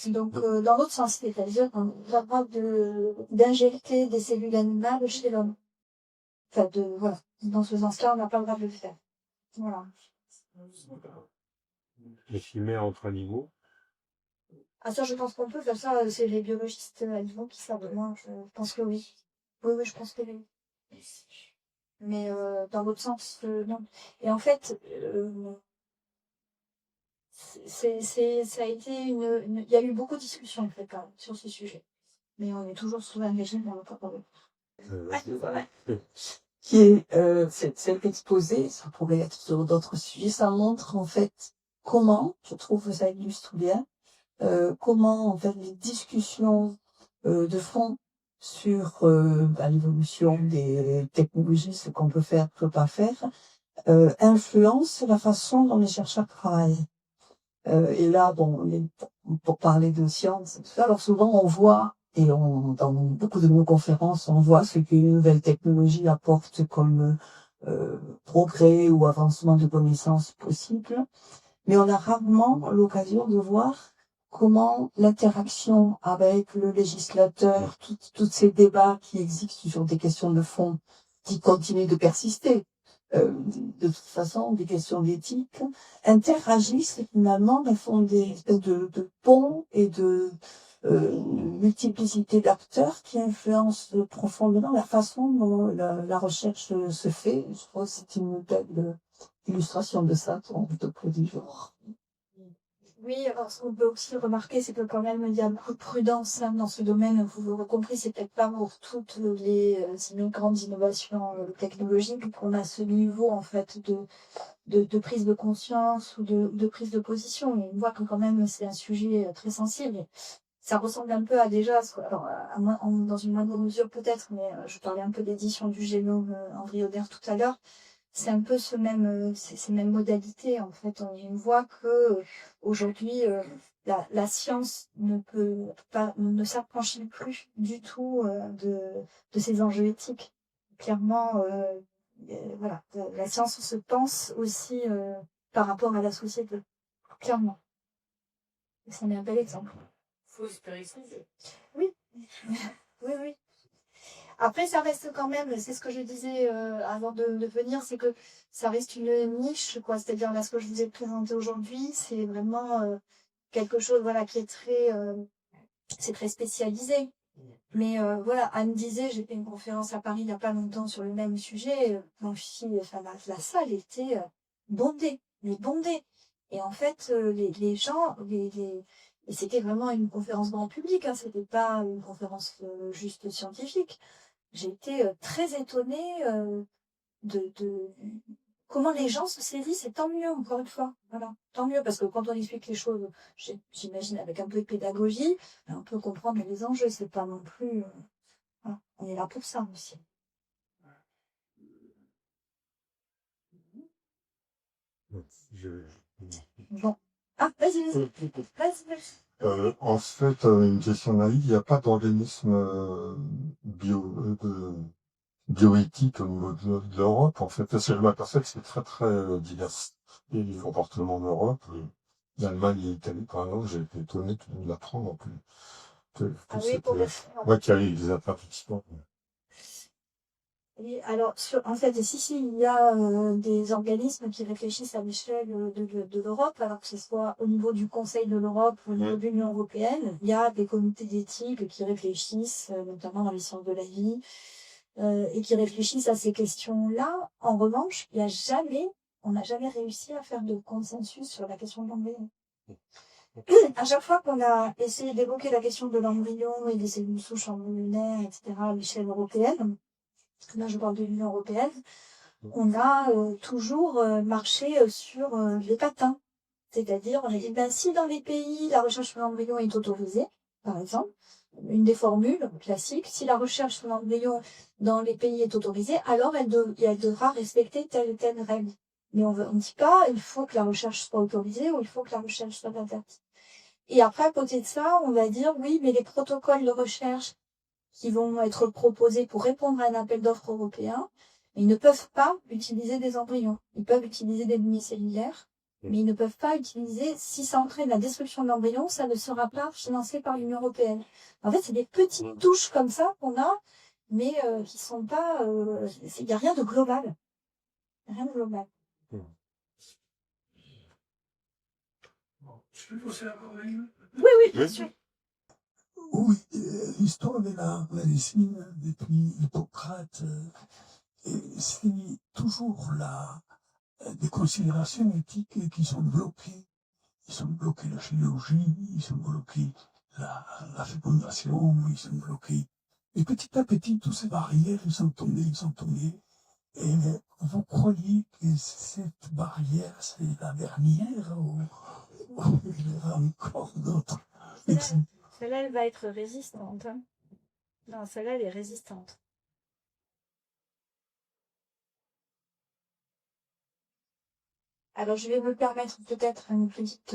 Donc, dans l'autre sens, c'est-à-dire qu'on n'a pas d'injecter des cellules animales chez l'homme. Enfin, voilà. Dans ce sens-là, on n'a pas le droit de le faire. Voilà. Les chimères entre animaux. Ah, ça, je pense qu'on peut faire ça. C'est les biologistes animaux qui savent. Moi, je pense que oui. oui, je pense que oui. Mais dans l'autre sens, non. Et en fait, ça a été il y a eu beaucoup de discussions en fait, quand même, sur ce sujet. Mais on est toujours sous un régime dans notre parole. Qui est cet exposé, ça pourrait être sur d'autres sujets, ça montre en fait comment, je trouve que ça illustre bien, comment en fait les discussions de fond sur l'évolution des technologies, ce qu'on peut faire, peut pas faire, influencent la façon dont les chercheurs travaillent. Et là, bon, pour parler de science, tout ça, alors souvent on voit, et dans beaucoup de nos conférences, on voit ce qu'une nouvelle technologie apporte comme progrès ou avancement de connaissances possibles, mais on a rarement l'occasion de voir comment l'interaction avec le législateur, tous ces débats qui existent sur des questions de fond, qui continuent de persister, de toute façon, des questions d'éthique, interagissent finalement, elles font des espèces de ponts et de multiplicité d'acteurs qui influencent profondément la façon dont la recherche se fait. Je trouve que c'est une belle illustration de ça pour du jour. Oui, alors ce qu'on peut aussi remarquer, c'est que quand même, il y a beaucoup de prudence dans ce domaine. Vous l'aurez compris, c'est peut-être pas pour toutes les grandes innovations technologiques qu'on a ce niveau en fait de prise de conscience ou de prise de position. Mais on voit que quand même, c'est un sujet très sensible. Ça ressemble un peu à déjà, alors dans une moindre mesure peut-être, mais je parlais un peu d'édition du génome embryonnaire tout à l'heure. C'est un peu ces mêmes modalités en fait. On voit que aujourd'hui la science ne s'affranchit plus du tout de ces enjeux éthiques. Clairement, voilà, la science se pense aussi par rapport à la société. Clairement. Et c'en est un bel exemple. Faut espérer ça. Oui, oui. Après, ça reste quand même, c'est ce que je disais avant de venir, c'est que ça reste une niche, quoi. C'est-à-dire, là, ce que je vous ai présenté aujourd'hui, c'est vraiment quelque chose, voilà, qui est c'est très spécialisé. Mais voilà, Anne disait, j'ai fait une conférence à Paris il n'y a pas longtemps sur le même sujet. La salle était bondée, mais bondée. Et en fait, les gens, et c'était vraiment une conférence grand public, hein, c'était pas une conférence juste scientifique. J'ai été très étonnée de comment les gens se saisissent, et tant mieux, encore une fois. Voilà, tant mieux, parce que quand on explique les choses, j'imagine avec un peu de pédagogie, on peut comprendre les enjeux, c'est pas non plus... voilà, on est là pour ça aussi. Bon. Ah, vas-y. En fait, une question naïve, il n'y a pas d'organisme bioéthique au niveau de l'Europe, en fait. Parce que je m'aperçois que c'est très, très divers. Et les comportements en Europe, l'Allemagne et l'Italie, par exemple, j'ai été étonné de l'apprendre en plus. Ah oui, Ouais, qu'il y avait des applaudissements. oui, alors, en fait, si, il y a des organismes qui réfléchissent à l'échelle de l'Europe, alors que ce soit au niveau du Conseil de l'Europe ou au niveau de l'Union européenne, il y a des comités d'éthique qui réfléchissent, notamment dans les sciences de la vie, et qui réfléchissent à ces questions-là. En revanche, on n'a jamais réussi à faire de consensus sur la question de l'embryon. À chaque fois qu'on a essayé d'évoquer la question de l'embryon et des cellules souches embryonnaires, etc., à l'échelle européenne, là je parle de l'Union européenne, on a toujours marché sur les patins. C'est-à-dire, on a dit, ben, si dans les pays, la recherche sur l'embryon est autorisée, par exemple, une des formules classiques, si la recherche sur l'embryon dans les pays est autorisée, alors elle devra respecter telle ou telle règle. Mais on ne dit pas, il faut que la recherche soit autorisée ou il faut que la recherche soit interdite. Et après, à côté de ça, on va dire, oui, mais les protocoles de recherche qui vont être proposés pour répondre à un appel d'offres européen, ils ne peuvent pas utiliser des embryons. Ils peuvent utiliser des unicellulaires, mais ils ne peuvent pas utiliser, si ça entraîne la destruction de l'embryon, ça ne sera pas financé par l'Union européenne. En fait, c'est des petites touches comme ça qu'on a, mais qui sont pas... il n'y a rien de global. Rien de global. Je peux poser la parole? Oui, bien sûr. Oui, l'histoire de la médecine depuis Hippocrate, c'est toujours des considérations éthiques qui sont bloquées. Ils ont bloqué la chirurgie, ils ont bloqué la fécondation, ils ont bloqué. Et petit à petit, toutes ces barrières, ils sont tombées. Et vous croyez que cette barrière, c'est la dernière ou il y aura encore d'autres? Celle-là, elle va être résistante. Hein. Non, celle-là, elle est résistante. Alors, je vais me permettre peut-être une petite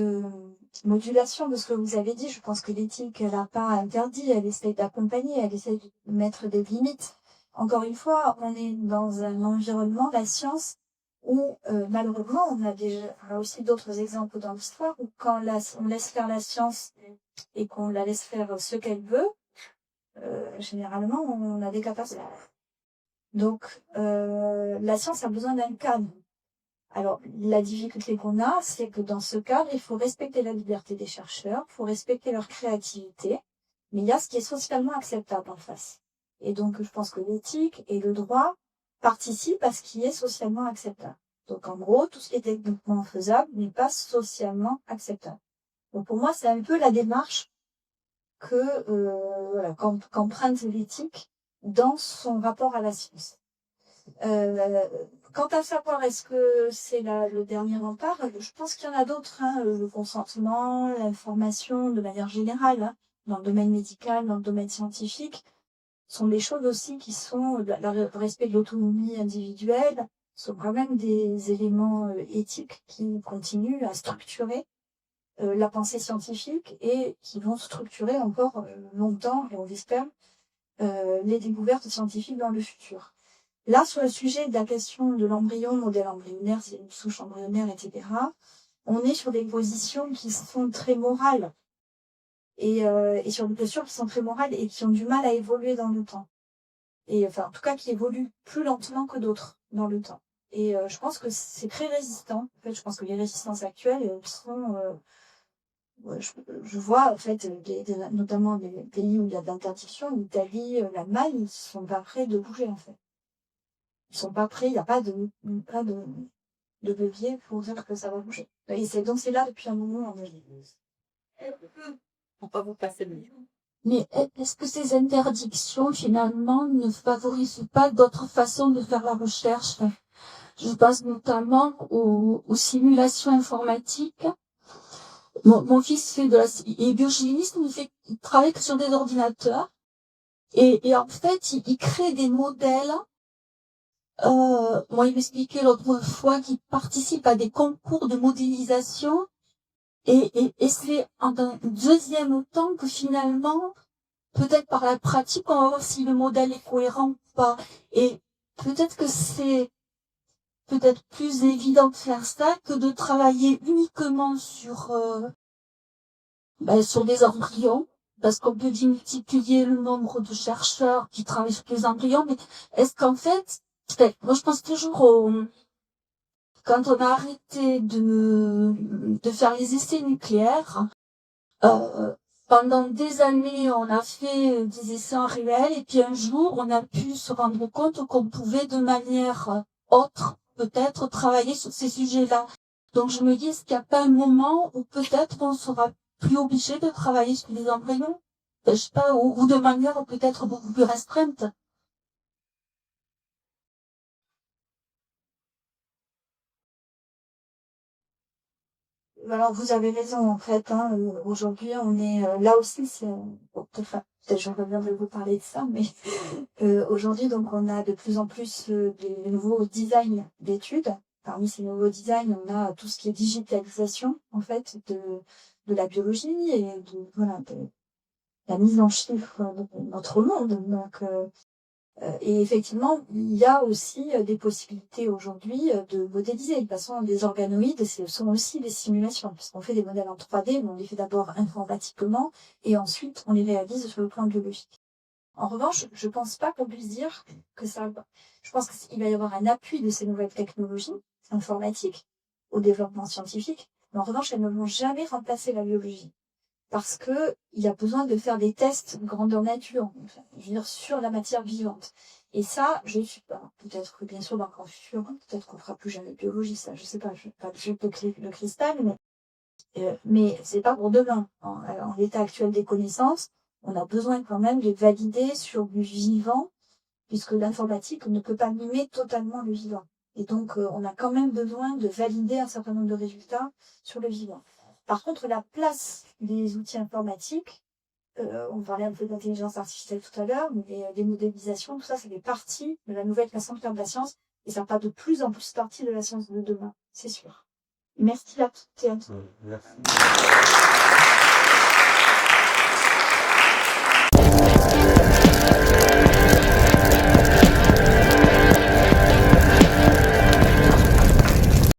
modulation de ce que vous avez dit. Je pense que l'éthique, elle n'a pas interdit, elle essaie d'accompagner, elle essaie de mettre des limites. Encore une fois, on est dans un environnement, la science, où malheureusement, on a aussi d'autres exemples dans l'histoire, où quand on laisse faire la science et qu'on la laisse faire ce qu'elle veut, généralement, on a des catastrophes. Donc, la science a besoin d'un cadre. Alors, la difficulté qu'on a, c'est que dans ce cadre, il faut respecter la liberté des chercheurs, il faut respecter leur créativité, mais il y a ce qui est socialement acceptable en face. Et donc, je pense que l'éthique et le droit participent à ce qui est socialement acceptable. Donc, en gros, tout ce qui est techniquement faisable n'est pas socialement acceptable. Donc, pour moi, c'est un peu la démarche qu'emprunte l'éthique dans son rapport à la science. Quant à savoir est-ce que c'est le dernier rempart, je pense qu'il y en a d'autres, hein, le consentement, l'information de manière générale, hein, dans le domaine médical, dans le domaine scientifique, sont des choses aussi qui sont le respect de l'autonomie individuelle, sont quand même des éléments éthiques qui continuent à structurer la pensée scientifique et qui vont structurer encore longtemps, et on l'espère, les découvertes scientifiques dans le futur. Là, sur le sujet de la question de l'embryon, modèle embryonnaire, c'est une souche embryonnaire, etc., on est sur des positions qui sont très morales. Et sur des postures qui sont très morales et qui ont du mal à évoluer dans le temps. Et enfin, en tout cas, qui évoluent plus lentement que d'autres dans le temps. Et je pense que c'est très résistant. En fait, je pense que les résistances actuelles sont... je vois, en fait, notamment les pays où il y a d'interdiction, l'Italie, l'Allemagne, ils sont pas prêts de bouger, en fait. Ils sont pas prêts, il n'y a pas de levier pour dire que ça va bouger. Et c'est là depuis un moment. Pour pas vous passer le livre. Mais est-ce que ces interdictions, finalement, ne favorisent pas d'autres façons de faire la recherche? Je pense notamment aux simulations informatiques. Mon fils est biochimiste, il travaille sur des ordinateurs. Et en fait, il crée des modèles. Moi, il m'expliquait l'autre fois qu'il participe à des concours de modélisation. Et c'est en un deuxième temps que finalement, peut-être par la pratique, on va voir si le modèle est cohérent ou pas. Et peut-être que c'est peut-être plus évident de faire ça que de travailler uniquement sur des embryons, parce qu'on peut multiplier le nombre de chercheurs qui travaillent sur les embryons, mais est-ce qu'en fait, moi je pense toujours quand on a arrêté de faire les essais nucléaires, pendant des années, on a fait des essais en réel, et puis un jour, on a pu se rendre compte qu'on pouvait de manière autre, peut-être, travailler sur ces sujets-là. Donc je me dis, est-ce qu'il n'y a pas un moment où peut-être on sera plus obligé de travailler sur les embryons? Je sais pas, ou de manière peut-être beaucoup plus restreinte. Alors, vous avez raison, en fait. Hein, aujourd'hui, on est là aussi. Peut-être je reviendrai vous parler de ça, mais aujourd'hui, donc, on a de plus en plus de nouveaux designs d'études. Parmi ces nouveaux designs, on a tout ce qui est digitalisation, en fait, de la biologie et de la mise en chiffre de notre monde. Donc, et effectivement, il y a aussi des possibilités aujourd'hui de modéliser. De toute façon, les organoïdes, ce sont aussi des simulations, puisqu'on fait des modèles en 3D, mais on les fait d'abord informatiquement, et ensuite on les réalise sur le plan biologique. En revanche, je pense pas qu'on puisse dire que ça... Je pense qu'il va y avoir un appui de ces nouvelles technologies informatiques au développement scientifique, mais en revanche, elles ne vont jamais remplacer la biologie. parce que il y a besoin de faire des tests grandeur nature, enfin, je veux dire, sur la matière vivante. Et ça, je suis pas. Peut-être que, bien sûr, dans le camp futur, peut-être qu'on fera plus jamais de biologie, ça, je sais pas, je n'ai pas de cristal, mais c'est pas pour demain. En l'état actuel des connaissances, on a besoin quand même de valider sur du vivant, puisque l'informatique ne peut pas mimer totalement le vivant. Et donc, on a quand même besoin de valider un certain nombre de résultats sur le vivant. Par contre, la place des outils informatiques, on parlait un peu d'intelligence artificielle tout à l'heure, mais des modélisations, tout ça, ça fait partie de la nouvelle façon de faire de la science, et ça fera de plus en plus partie de la science de demain, c'est sûr. Merci à toutes et à tous. Merci.